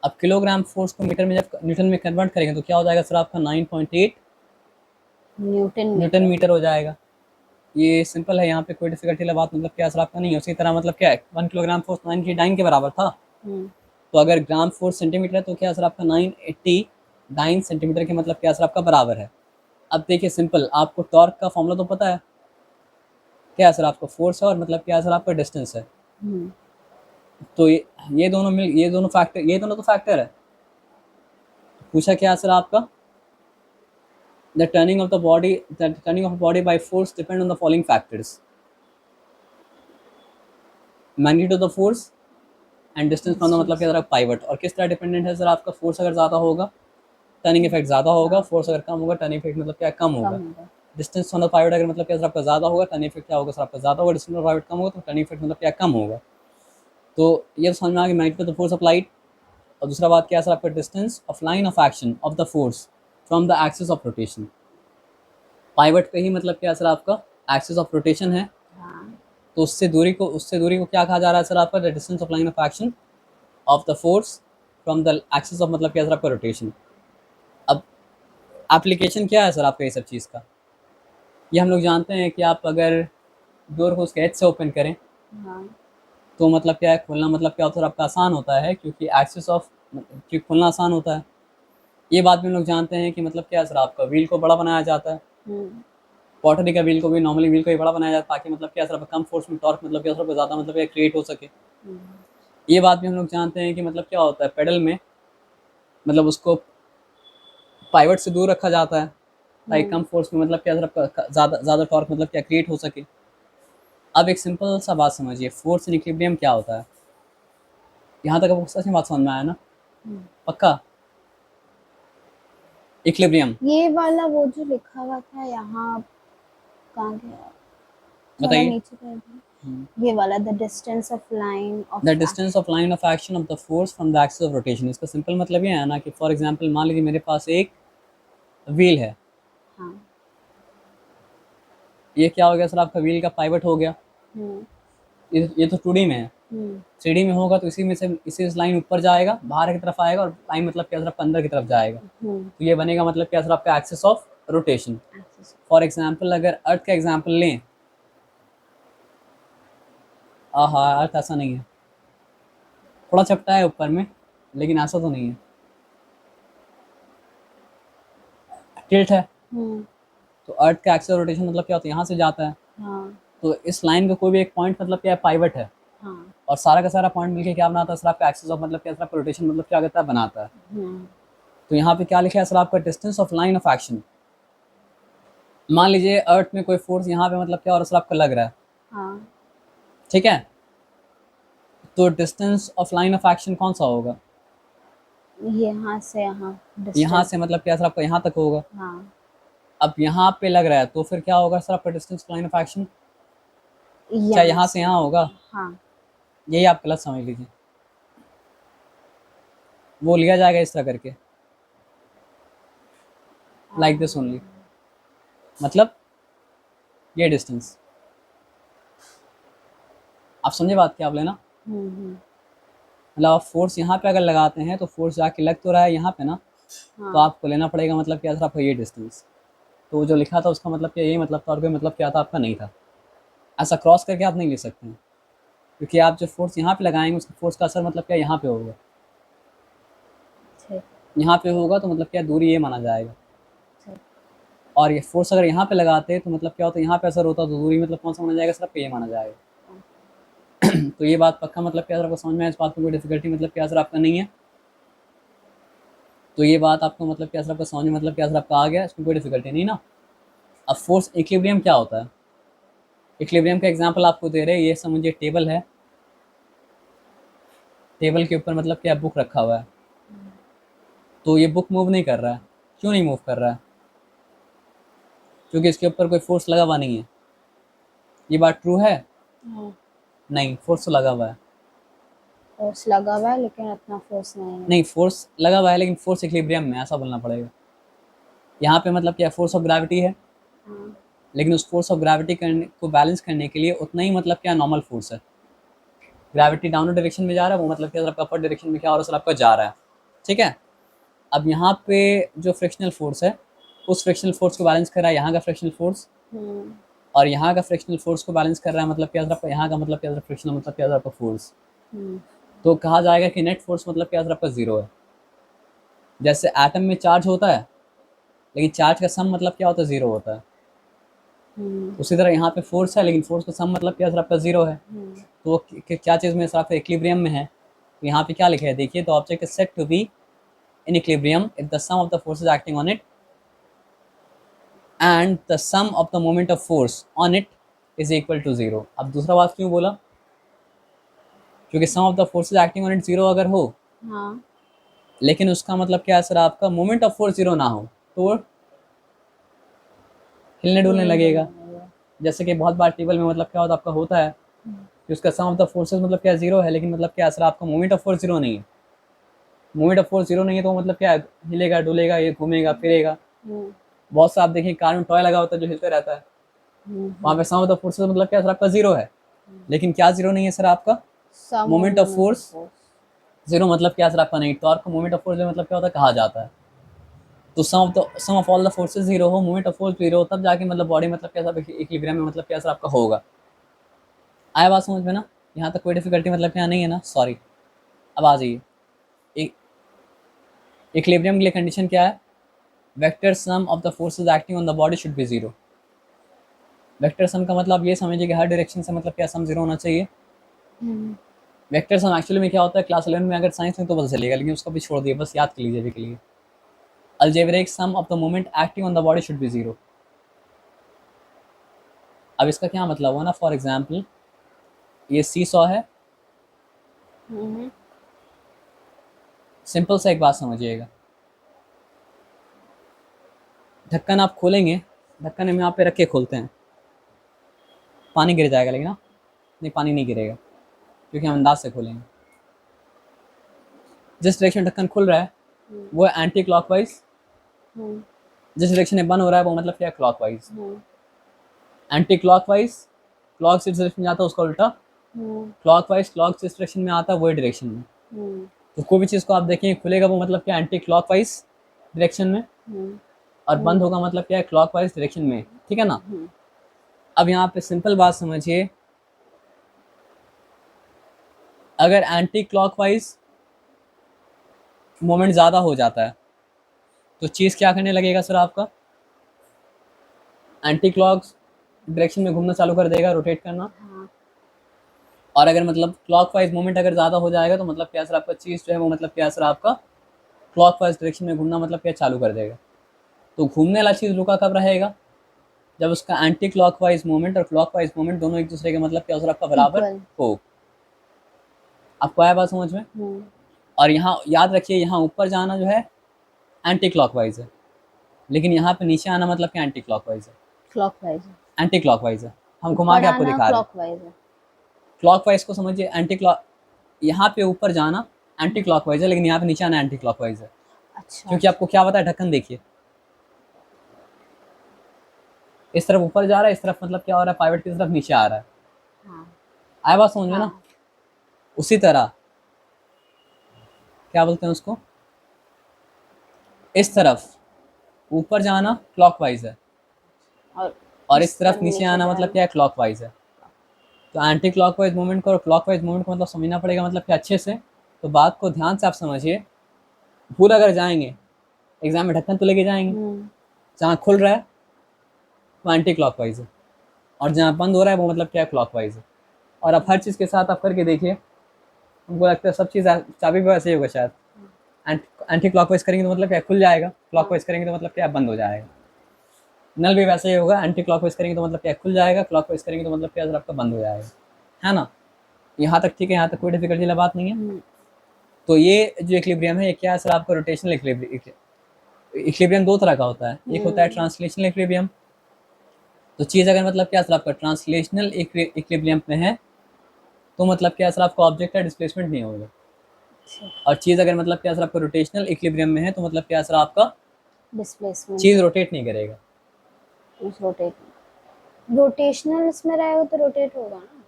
अब किलोग्राम फोर्स को मीटर में जब न्यूटन में कन्वर्ट करेंगे तो क्या हो जाएगा सर आपका 9.8 न्यूटन मीटर हो जाएगा। ये सिंपल है, यहाँ पे कोई डिफिकल्टी वाला बात मतलब क्या असर आपका नहीं है। उसी तरह मतलब क्या है 1 किलोग्राम फोर्स 9 की डाइन के बराबर था, तो अगर ग्राम फोर्स सेंटीमीटर है तो क्या असर आपका 989 सेंटीमीटर के मतलब क्या असर आपका बराबर है। अब देखिए सिंपल, आपको टॉर्क का फॉर्मूला तो पता है, क्या असर आपका फोर्स है और मतलब क्या असर आपका डिस्टेंस है। तो ये दोनों मिल, ये दोनों फैक्टर, ये दोनों तो फैक्टर है। पूछा क्या असर आपका, the turning of a body by force depend on the following factors: magnitude of the force and distance from the मतलब क्या तरह पाइवट। और किस तरह डिपेंडेंट है सर आपका, फोर्स अगर ज़्यादा होगा टर्निंग इफेक्ट ज़्यादा होगा, फोर्स अगर कम होगा टर्निंग इफेक्ट मतलब क्या कम होगा। डिस्टेंस फ्रॉम द पाइवट अगर मतलब क्या सर आपका ज़्यादा होगा टर्निंग इफेक्ट क्या होगा सर आपका ज़्यादा होगा, डिस्टेंस फ्रॉम पाइवट कम होगा तो टर्निंग इफेक्ट मतलब क्या कम होगा। तो ये समझ में आ गया magnitude of the force applied. और दूसरा बात क्या सर आपका, distance of line of action of the force from the axis of rotation. Pivot पे ही मतलब क्या सर आपका एक्सिस ऑफ रोटेशन है, तो उससे दूरी को क्या कहा जा रहा है सर आपका, the distance of line of action of the force from the axis of मतलब क्या सर आपका रोटेशन। अब एप्लीकेशन क्या है सर आपका ये सब चीज़ का, ये हम लोग जानते हैं कि आप अगर डोर को उसके एज से ओपन करें तो मतलब क्या है खोलना मतलब क्या होता है आपका आसान होता है, क्योंकि एक्सिस ऑफ क्योंकि खोलना आसान होता है। ये बात भी हम लोग जानते हैं कि मतलब क्या है सर आपका व्हील को बड़ा बनाया जाता है, पॉटरी का व्हील को भी नॉर्मली व्हील को भी बड़ा बनाया जाता है ताकि मतलब क्या सर कम फोर्स में टॉर्क मतलब क्या सर ज़्यादा मतलब क्या क्रिएट हो सके। ये बात भी हम लोग जानते हैं कि मतलब क्या होता है पेडल में मतलब उसको पाइवट से दूर रखा जाता है ताकि कम फोर्स में मतलब क्या सर ज़्यादा टॉर्क मतलब क्या क्रिएट हो सके। अब एक सिंपल सा बात समझिए, फोर्स इन इक्विलिब्रियम क्या होता है। यहाँ तक आपको सच में बात समझ में आया ना, पक्का। इक्विलिब्रियम
ये वाला वो जो लिखा हुआ था यहाँ, कहाँ गया, थोड़ा
बताइए।
नीचे कर दो। ये वाला the distance of line of
the distance of line of action of the force from the axis of rotation. इसका सिंपल मतलब ये है ना कि फॉर एग्जांपल मान लीजिए मेरे पास एक व्हील है, ये क्या हो गया सर आपका व्हील का पाइवट हो गया। ये तो 2D में है, 3D में होगा तो इसी में से इसी लाइन ऊपर जाएगा बाहर की तरफ आएगा और लाइन मतलब क्या सर आपका अंदर की तरफ जाएगा, तो ये बनेगा मतलब क्या सर आपका axis of rotation. For example अगर अर्थ का एग्जांपल लें, हाँ अर्थ ऐसा नहीं है, थोड़ा चपटा है ऊपर में लेकिन ऐसा तो नहीं है, टिल्ट है। तो अर्थ का एक्सिस ऑफ रोटेशन मतलब क्या होता है, यहाँ से जाता है। तो इस लाइन का कोई भी एक पॉइंट मतलब क्या है पाइवट है, और सारा का सारा पॉइंट मिलके क्या बनाता है सर आपका एक्सिस ऑफ मतलब क्या सर आपका रोटेशन मतलब क्या करता है बनाता है। तो यहाँ पे क्या लिखा है सर आपका distance of line of action. मान लीजिए अर्थ में कोई फोर्स यहाँ पे मतलब क्या और सर आपका लग रहा है, ठीक है, तो distance of line of action कौन सा होगा,
यहाँ से
यहाँ से मतलब क्या सर आपका यहाँ तक होगा। अब यहाँ पे लग रहा है तो फिर क्या होगा सर आपका distance of line of action, क्या यहाँ से यहाँ होगा। यही आप गलत समझ लीजिए, वो लिया जाएगा इस तरह करके, लाइक दिस ओनली, मतलब ये डिस्टेंस। आप समझे बात क्या आप लेना, मतलब आप फोर्स यहाँ पे अगर लगाते हैं तो फोर्स जाके लग तो रहा है यहाँ पे ना, तो आपको लेना पड़ेगा मतलब क्या था आपका ये डिस्टेंस। तो जो लिखा था उसका मतलब क्या यही मतलब था, और कोई मतलब क्या था आपका नहीं था। ऐसा क्रॉस करके आप नहीं ले सकते हैं, क्योंकि आप जो फोर्स यहाँ पे लगाएंगे उसका फोर्स का असर मतलब क्या यहाँ पे होगा, यहाँ पे होगा तो मतलब क्या दूरी ये माना जाएगा। और ये फोर्स अगर यहाँ पे लगाते हैं तो मतलब क्या होता है यहाँ पे असर होता तो दूरी मतलब कौन सा माना जाएगा सर आपका ये माना जाएगा। तो ये बात पक्का मतलब क्या सर आपको समझ में आया, इस बात में कोई डिफिकल्टी मतलब क्या सर आपका नहीं है। तो ये बात आपको मतलब क्या सर आपका समझ में मतलब क्या सर आपका आ गया, इसमें कोई डिफिकल्टी नहीं ना। अब फोर्स इक्विलिब्रियम क्या होता है, इक्विलिब्रियम का एग्जांपल आपको दे रहे हैं, ये समझिए टेबल है, टेबल के ऊपर मतलब क्या बुक रखा हुआ है, तो ये बुक मूव नहीं कर रहा है। क्यों नहीं मूव कर रहा है, क्योंकि इसके ऊपर कोई फोर्स लगा हुआ नहीं है। ये बात ट्रू है, नहीं फोर्स तो लगा हुआ है,
फोर्स लगा हुआ है लेकिन इतना फोर्स नहीं है।
नहीं फोर्स लगा हुआ है लेकिन फोर्स इक्विलिब्रियम में, ऐसा बोलना पड़ेगा। यहाँ पे मतलब क्या फोर्स ऑफ ग्रेविटी है, लेकिन उस फोर्स ऑफ ग्रेविटी को बैलेंस करने के लिए उतना ही मतलब क्या नॉर्मल फोर्स है। ग्रेविटी डाउनवर्ड डायरेक्शन में जा रहा है, वो मतलब क्या अपर डायरेक्शन में क्या और आपका जा रहा है, ठीक है। अब यहाँ पे जो फ्रिक्शनल फोर्स है उस फ्रिक्शनल फोर्स को बैलेंस कर रहा है यहाँ का फ्रिक्शनल फोर्स, और यहाँ का फ्रिक्शनल फोर्स को बैलेंस कर रहा है, मतलब क्या सर आपका, यहाँ का मतलब क्या सर फ्रिक्शनल मतलब क्या सर आपका फोर्स, तो कहा जाएगा कि नेट फोर्स मतलब क्या सर आपका जीरो है। जैसे एटम में चार्ज होता है, लेकिन चार्ज का सम मतलब क्या होता है, जीरो होता है। उसी तरह यहाँ पे फोर्स है, लेकिन फोर्स का सम मतलब क्या सर आपका जीरो है। तो वो क्या चीज़ में सर आपका इक्विलिब्रियम में है। तो यहाँ पे क्या लिखा है देखिए, तो object is said to be in equilibrium if the sum of the forces acting on it and the sum of the moment of force on it is equal to zero. अब दूसरा बात क्यों बोला, क्योंकि sum of the forces acting on it zero अगर हो,
हाँ,
लेकिन उसका मतलब क्या है सर आपका, मोमेंट ऑफ फोर्स जीरो ना हो, तो वो हिलने डुलने लगेगा। जैसे कि बहुत बार टेबल में मतलब क्या होता है कि उसका सम ऑफ द फोर्सेज मतलब क्या जीरो है, लेकिन मतलब क्या सर आपका मोमेंट ऑफ फोर्स जीरो नहीं है। मोमेंट ऑफ फोर्स जीरो नहीं है तो मतलब क्या है, हिलेगा डुलेगा, ये घूमेगा फिरेगा। बहुत सा आप देखिए कार में टॉय लगा होता है जो हिलते रहता है, वहाँ पे सम ऑफ द फोर्सेज मतलब क्या सर आपका जीरो है, लेकिन क्या जीरो नहीं है सर आपका, मोमेंट ऑफ फोर्स जीरो मतलब क्या सर आपका नहीं। टॉर्क को मोमेंट ऑफ फोर्स मतलब क्या होता है, कहा जाता है। तो sum of all the forces zero हो, मोमेंट ऑफ फोर्स जीरो हो, तब जाके मतलब बॉडी मतलब क्या सर इक्विलिब्रियम में मतलब क्या सर आपका होगा। आया बात समझ में ना, यहाँ तक कोई डिफिकल्टी मतलब क्या नहीं है ना, सॉरी। अब आ जाइए, इक्विलिब्रियम के लिए कंडीशन क्या है, vector sum of the forces acting on the body should be zero. Vector sum का मतलब ये समझिए कि हर डायरेक्शन से मतलब क्या सम जीरो होना चाहिए। वेक्टर सम एक्चुअली में क्या होता है, क्लास 11 में अगर साइंस में तो पता चलेगा, लेकिन उसको भी छोड़ दिए, बस याद कर लीजिए अभी के लिए। Algebraic sum of the moment acting on the body should be zero. अब इसका क्या मतलब हुआ ना, फॉर एग्जाम्पल ये सी सॉ है, सिंपल सा एक बात समझिएगा, ढक्कन आप खोलेंगे, ढक्कन हम यहाँ पे रख के खोलते हैं, पानी गिर जाएगा, लेकिन ना नहीं, पानी नहीं गिरेगा, क्योंकि हम अंदाज से खोलेंगे। जिस डायरेक्शन ढक्कन खुल रहा है वो है एंटी क्लॉकवाइज, जिस डायरेक्शन में बंद हो रहा है वो मतलब क्या है, क्लॉकवाइज। एंटी क्लॉकवाइज, क्लॉक जिस डायरेक्शन में जाता है उसका उल्टा, क्लॉकवाइज क्लॉक जिस डायरेक्शन में आता है वही डायरेक्शन में। तो कोई भी चीज़ को आप देखेंगे खुलेगा वो मतलब क्या, एंटी क्लॉकवाइज डायरेक्शन में, और बंद होगा मतलब क्या है, क्लॉकवाइज डायरेक्शन में, ठीक है ना। अब यहाँ पे सिंपल बात समझिए, अगर एंटी क्लॉकवाइज मोमेंट ज़्यादा हो जाता है तो चीज़ क्या करने लगेगा सर आपका, एंटी क्लॉक डायरेक्शन में घूमना चालू कर देगा, रोटेट करना। और अगर मतलब क्लॉकवाइज मोमेंट अगर ज़्यादा हो जाएगा तो मतलब क्या सर आपका, चीज़ जो है वो मतलब क्या सर आपका क्लॉकवाइज डायरेक्शन में घूमना मतलब क्या चालू कर देगा। तो घूमने वाला चीज़ रुका कब रहेगा, जब उसका एंटी क्लॉकवाइज मोमेंट और क्लॉकवाइज मोमेंट दोनों एक दूसरे के मतलब क्या सर आपका बराबर हो। आपको आया बात समझ में। और यहाँ याद रखिए, यहाँ ऊपर जाना जो है एंटी क्लॉकवाइज है, लेकिन यहाँ पे नीचे आना मतलब क्या, एंटी क्लॉकवाइज है।
क्लॉकवाइज
एंटी क्लॉकवाइज है, हम घुमा के आपको दिखा रहे हैं। क्लॉकवाइज को समझिए, एंटी क्लॉक, यहाँ पे ऊपर जाना एंटी क्लॉकवाइज है, लेकिन यहाँ पे नीचे आना एंटी क्लॉकवाइज है।
अच्छा,
क्योंकि आपको क्या पता है, ढक्कन देखिए, इस तरफ ऊपर जा रहा है, इस तरफ मतलब क्या हो रहा है, पाइवट की तरफ नीचे आ रहा है। आया बात समझ में ना। उसी तरह क्या बोलते हैं उसको, इस तरफ ऊपर जाना क्लॉकवाइज है, और इस तरफ नीचे आना मतलब क्या है, क्लॉकवाइज है। तो एंटी क्लॉकवाइज मूवमेंट को और क्लॉकवाइज मूवमेंट को मतलब समझना पड़ेगा, मतलब कि अच्छे से। तो बात को ध्यान से आप समझिए, भूल अगर जाएंगे एग्जाम में ढक्कन तो लेके जाएंगे, जहाँ खुल रहा है वो एंटी क्लॉकवाइज है, और जहाँ बंद हो रहा है वो मतलब क्या है, क्लॉकवाइज है। और अब हर चीज़ के साथ आप करके देखिए, हमको लगता है सब चीज़ चाबी भी वैसे ही होगा शायद। एंटी क्लॉकवाइज करेंगे तो मतलब क्या खुल जाएगा, क्लॉकवाइज करेंगे तो मतलब क्या बंद हो जाएगा। नल भी वैसे ही होगा, एंटी क्लॉकवाइज करेंगे तो मतलब क्या खुल जाएगा, क्लॉकवाइज करेंगे तो मतलब क्या आपका बंद हो जाएगा, है ना। यहाँ तक ठीक है, यहाँ तक कोई डिफिकल्टी वाली बात नहीं है। तो ये जो इक्विलिब्रियम है ये क्या है सर आपका, रोटेशनल इक्विलिब्रियम दो तरह का होता है, एक होता है ट्रांसलेशनल इक्विलिब्रियम। तो चीज़ अगर मतलब क्या सर आपका ट्रांसलेशनल इक्विलिब्रियम में है तो मतलब क्या सर आपका ऑब्जेक्ट का डिस्प्लेसमेंट नहीं होगा, और चीज़ अगर मतलब क्या सर आपका रोटेशनल इक्विलिब्रियम में है तो मतलब क्या सर आपका
डिस्प्लेसमेंट,
चीज़ रोटेट नहीं करेगा।
रोटेशनल इसमें रहेगा तो रोटेट होगा ना।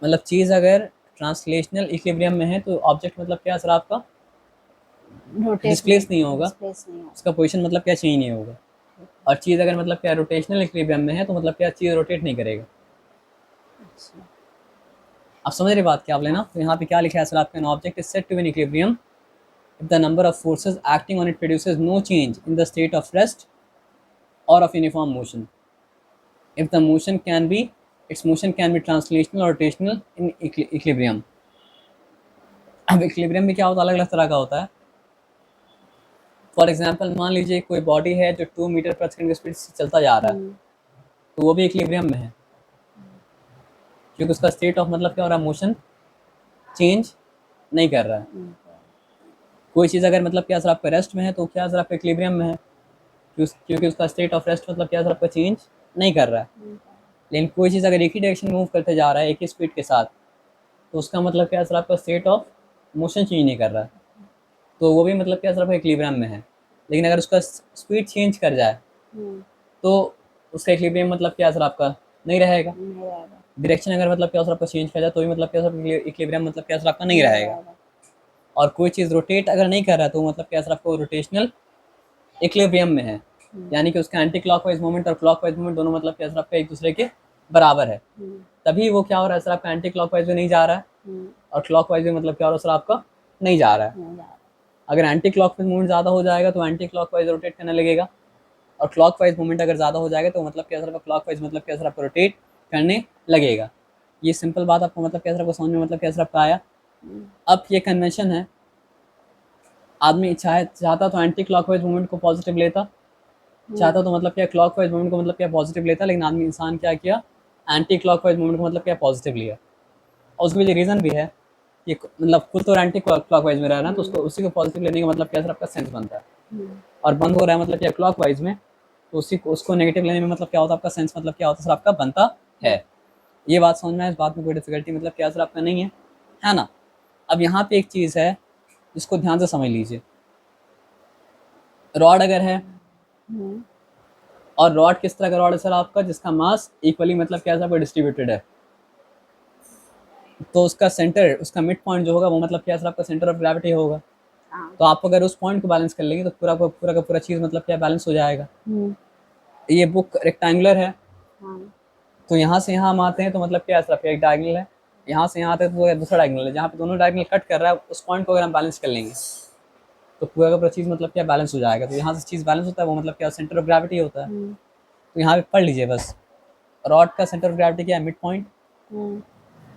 मतलब चीज़ अगर ट्रांसलेशनल इक्विलिब्रियम में है तो ऑब्जेक्ट मतलब क्या सर आपका डिस्प्लेस नहीं होगा, उसका पोजीशन मतलब क्या चेंज नहीं होगा। और चीज़ अगर मतलब क्या रोटेशनल इक्विलिब्रियम में है तो मतलब क्या चीज़ रोटेट नहीं करेगा।
अच्छा।
आप समझ रहे बात क्या आप लेना। तो यहाँ पे क्या लिखा है सर आपका, an object is set to an equilibrium if the number of forces acting on it produces no change in the state of rest or of uniform motion. If the motion can be, its motion can be translational or rotational in equilibrium. अब equilibrium में क्या होता है, अलग अलग तरह का होता है। फॉर एग्जांपल मान लीजिए कोई बॉडी है जो 2 मीटर पर सेकंड की स्पीड से चलता जा रहा है, तो वो भी इक्विलिब्रियम में है, क्योंकि उसका स्टेट ऑफ मतलब क्या हो रहा है, मोशन चेंज नहीं कर रहा है। कोई चीज़ अगर मतलब क्या सर आपका रेस्ट में है तो क्या सर आपका इक्विलिब्रियम में है, क्योंकि उसका स्टेट ऑफ रेस्ट मतलब क्या सर आपका चेंज नहीं कर रहा है। लेकिन कोई चीज़ अगर एक ही डायरेक्शन में मूव करते जा रहा है एक ही स्पीड के साथ, तो उसका मतलब क्या सर आपका स्टेट ऑफ मोशन चेंज नहीं कर रहा है, तो वो भी मतलब क्या सर आपका इक्विलिब्रियम में है। लेकिन अगर उसका स्पीड चेंज कर जाए तो उसका इक्विलिब्रियम मतलब क्या सर आपका नहीं रहेगा। डायरेक्शन अगर मतलब क्या सर आपका चेंज कर जाए तो भी मतलब क्या सर इक्विलिब्रियम मतलब क्या सर आपका नहीं रहेगा। और कोई चीज़ रोटेट अगर नहीं कर रहा तो मतलब क्या सर आपको रोटेशनल इक्विलिब्रियम में है, यानी कि उसका एंटी क्लॉकवाइज मूवमेंट और क्लॉकवाइज मूवमेंट दोनों मतलब क्या सर आपका एक दूसरे के बराबर है। तभी वो क्या हो रहा है सर आपका एंटी क्लॉकवाइज में नहीं जा रहा है और क्लॉकवाइज में मतलब क्या हो रहा है सर आपका नहीं जा रहा है। अगर एंटी क्लॉकवाइज मूवमेंट ज़्यादा हो जाएगा तो एंटी क्लॉकवाइज रोटेट करने लगेगा, और क्लॉकवाइज मूवमेंट अगर ज़्यादा हो जाएगा तो मतलब क्या सर आपका क्लॉकवाइज मतलब क्या सर आपको रोटेट करने लगेगा। ये सिंपल बात आपको मतलब क्या सर आपको समझ में मतलब क्या सर आपका आया। अब ये कन्वेंशन है, आदमी चाहता तो एंटी क्लॉकवाइज मूवमेंट को पॉजिटिव लेता, चाहता तो मतलब क्या क्लॉकवाइज मूवमेंट को मतलब क्या पॉजिटिव लेता, लेकिन आदमी इंसान क्या किया, एंटी क्लॉकवाइज मूवमेंट को मतलब क्या पॉजिटिव लिया। और उसके पीछे रीज़न भी है, ये मतलब खुद तो एंटी क्लॉकवाइज में रह रहा है तो उसको उसी को पॉजिटिव लेने का मतलब क्या सर आपका सेंस बनता है, और बंद हो रहा है मतलब क्या क्लॉकवाइज में, तो उसी को उसको नेगेटिव लेने में मतलब क्या होता है आपका सेंस मतलब क्या होता है सर आपका बनता है। ये बात समझ में, इस बात में कोई डिफिकल्टी मतलब क्या सर आपका नहीं है ना। अब यहाँ पे एक चीज़ है जिसको ध्यान से समझ लीजिए, रॉड अगर है, और रॉड किस तरह का रॉड है सर आपका, जिसका मास इक्वली मतलब क्या सर आपका डिस्ट्रीब्यूटेड है, तो उसका सेंटर, उसका मिड पॉइंट जो होगा वो मतलब क्या सर आपका सेंटर ऑफ ग्रेविटी होगा। तो आप अगर उस पॉइंट को बैलेंस कर लेंगे तो पूरा का पूरा चीज़ मतलब क्या बैलेंस हो जाएगा। ये बुक रेक्टेंगुलर है, तो यहाँ से यहाँ हम आते हैं तो मतलब क्या सर एक डायगोनल है, यहाँ से यहाँ आते हैं तो दूसरा डायगोनल है, जहाँ पे दोनों डायगोनल कट कर रहा है उस पॉइंट को अगर हम बैलेंस कर लेंगे तो पूरा का पूरा चीज़ मतलब क्या बैलेंस हो जाएगा। तो यहाँ से चीज़ बैलेंस होता है वो मतलब क्या सेंटर ऑफ ग्रेविटी होता है। तो यहाँ पे पढ़ लीजिए बस, रॉड का सेंटर ऑफ ग्रेविटी क्या है, मिड पॉइंट।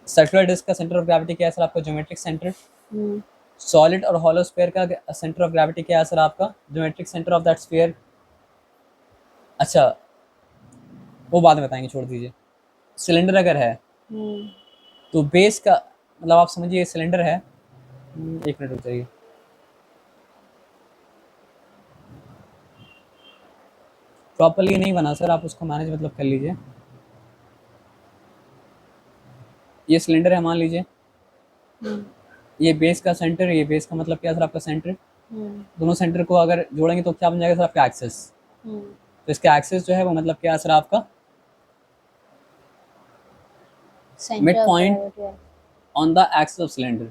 सर्कुलर डिस्क का सेंटर ऑफ ग्रेविटी क्या है सर आपका, ज्योमेट्रिक सेंटर। सॉलिड और हॉलो स्फीयर का सेंटर ऑफ ग्रेविटी क्या है सर आपका, geometric centre of that sphere. अच्छा वो बाद में बताएंगे, छोड़ दीजिए। सिलेंडर अगर है तो बेस का मतलब आप समझिए सिलेंडर है, एक मिनट रुक जाइए। प्रॉपरली नहीं बना सर, आप उसको मैनेज मतलब कर लीजिए। ये सिलेंडर है मान लीजिए, ये बेस का सेंटर, ये बेस का मतलब क्या सर आपका सेंटर। दोनों सेंटर को अगर जोड़ेंगे तो क्या बन जाएगा सर आपका एक्सेस। तो इसका एक्सेस जो है वो मतलब क्या सर आपका mid point on the axis of cylinder.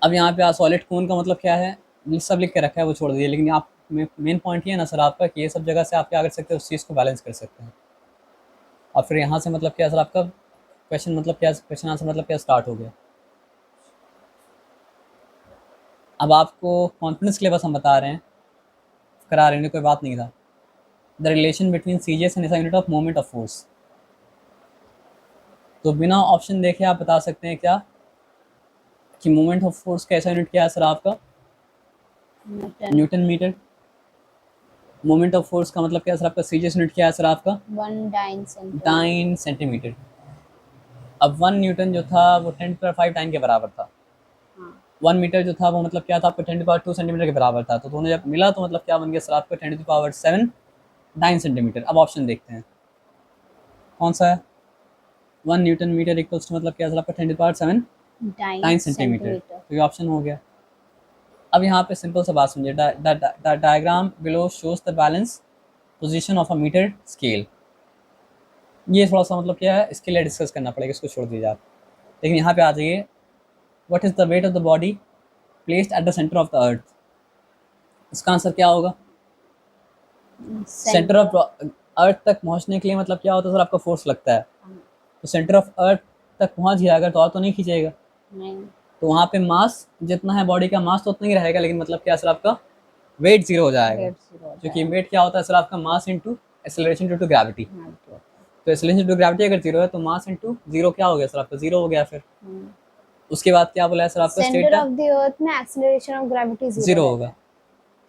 अब यहाँ पे सॉलिड कोन का मतलब क्या है, सब लिख के रखा है वो छोड़ दीजिए, लेकिन आप मेन पॉइंट ये है ना सर आपका कि ये सब जगह से आप क्या कर सकते हैं, उस चीज़ को बैलेंस कर सकते हैं। और फिर यहाँ से मतलब क्या सर आपका क्वेश्चन मतलब क्या, क्वेश्चन आंसर मतलब क्या स्टार्ट हो गया। अब आपको कॉन्फिडेंस के लिए बस हम बता रहे हैं, करा रहे हैं, कोई बात नहीं था। The relation between C G S and S unit of moment of force. तो बिना ऑप्शन देखे आप बता सकते हैं क्या कि मोमेंट ऑफ फोर्स का ऐसा यूनिट क्या है सर आपका, newton meter. Moment of force का मतलब क्या है सर आपका, सी जी एस यूनिट क्या है सर आपका, डाइन सेंटीमीटर। अब 1 न्यूटन जो था वो 10⁵ डाइन के बराबर था। 1 मीटर जो था वो मतलब क्या था आपको 10⁻² सेंटीमीटर के बराबर था। तो दोनों जब मिला तो मतलब क्या बन गया सर आपको 10⁷ डाइन सेंटीमीटर। अब ऑप्शन देखते हैं कौन सा है। 1 न्यूटन मीटर इक्वल्स टू मतलब क्या सर आपका 10⁷ डाइन सेंटीमीटर, तो ये ऑप्शन हो गया। अब यहाँ पे सिंपल सा बात समझिए, the diagram below shows the balance position of a meter scale. ये थोड़ा सा मतलब क्या है, इसके लिए डिस्कस करना पड़ेगा, इसको छोड़ दीजिए आप। लेकिन यहाँ पे आ जाइए, what is the weight of the body placed at the centre of the earth. इसका आंसर क्या होगा, सेंटर ऑफ अर्थ तक पहुंचने के लिए मतलब क्या होता है सर, आपका फोर्स लगता है। तो सेंटर ऑफ अर्थ तक पहुंच गया अगर, तो और तो नहीं खींचेगा।
नहीं।
तो वहाँ पे मास जितना है बॉडी का, मास तो उतना ही रहेगा, लेकिन मतलब क्या सर, आपका वेट जीरो हो जाएगा।
वेट जीरो हो
क्योंकि वेट क्या होता है सर, आपका mass into acceleration due to gravity.
जाएगा।
तो एक्सेलरेशन ड्यू टू ग्रेविटी अगर जीरो है, तो मास इंटू जीरो क्या हो गया सर, आपका जीरो हो गया। फिर उसके बाद क्या बोला है सर, आपका
centre
state
of the earth में एक्सेलरेशन ऑफ ग्रेविटी
जीरो होगा,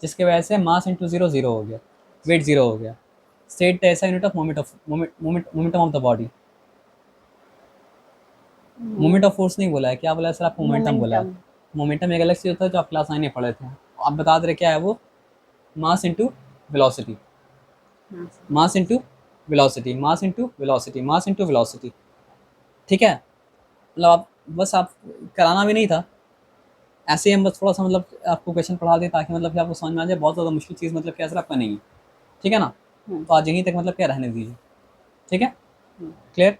जिसकी वजह से मास इंटू जीरो जीरो हो गया, वेट जीरो हो गया। स्टेट ऐसा unit of momentum of the body. Moment of force नहीं बोला है, क्या बोला है सर, आपको मोमेंटम बोला है। मोमेंटम एक अलग चीज होता है जो आप क्लास 9 में पढ़े थे। आप बता दे रहे क्या है वो, mass into velocity, mass into velocity, mass into velocity, mass into velocity. ठीक है, मतलब आप बस आप कराना भी नहीं था, ऐसे ही हम बस थोड़ा सा मतलब आपको क्वेश्चन पढ़ा दें ताकि मतलब कि आपको समझ में आ जाए। बहुत ज़्यादा मुश्किल चीज़ मतलब क्या सर आपका नहीं है, ठीक है ना। तो आज यहीं तक मतलब क्या रहने दीजिए, ठीक है, क्लियर।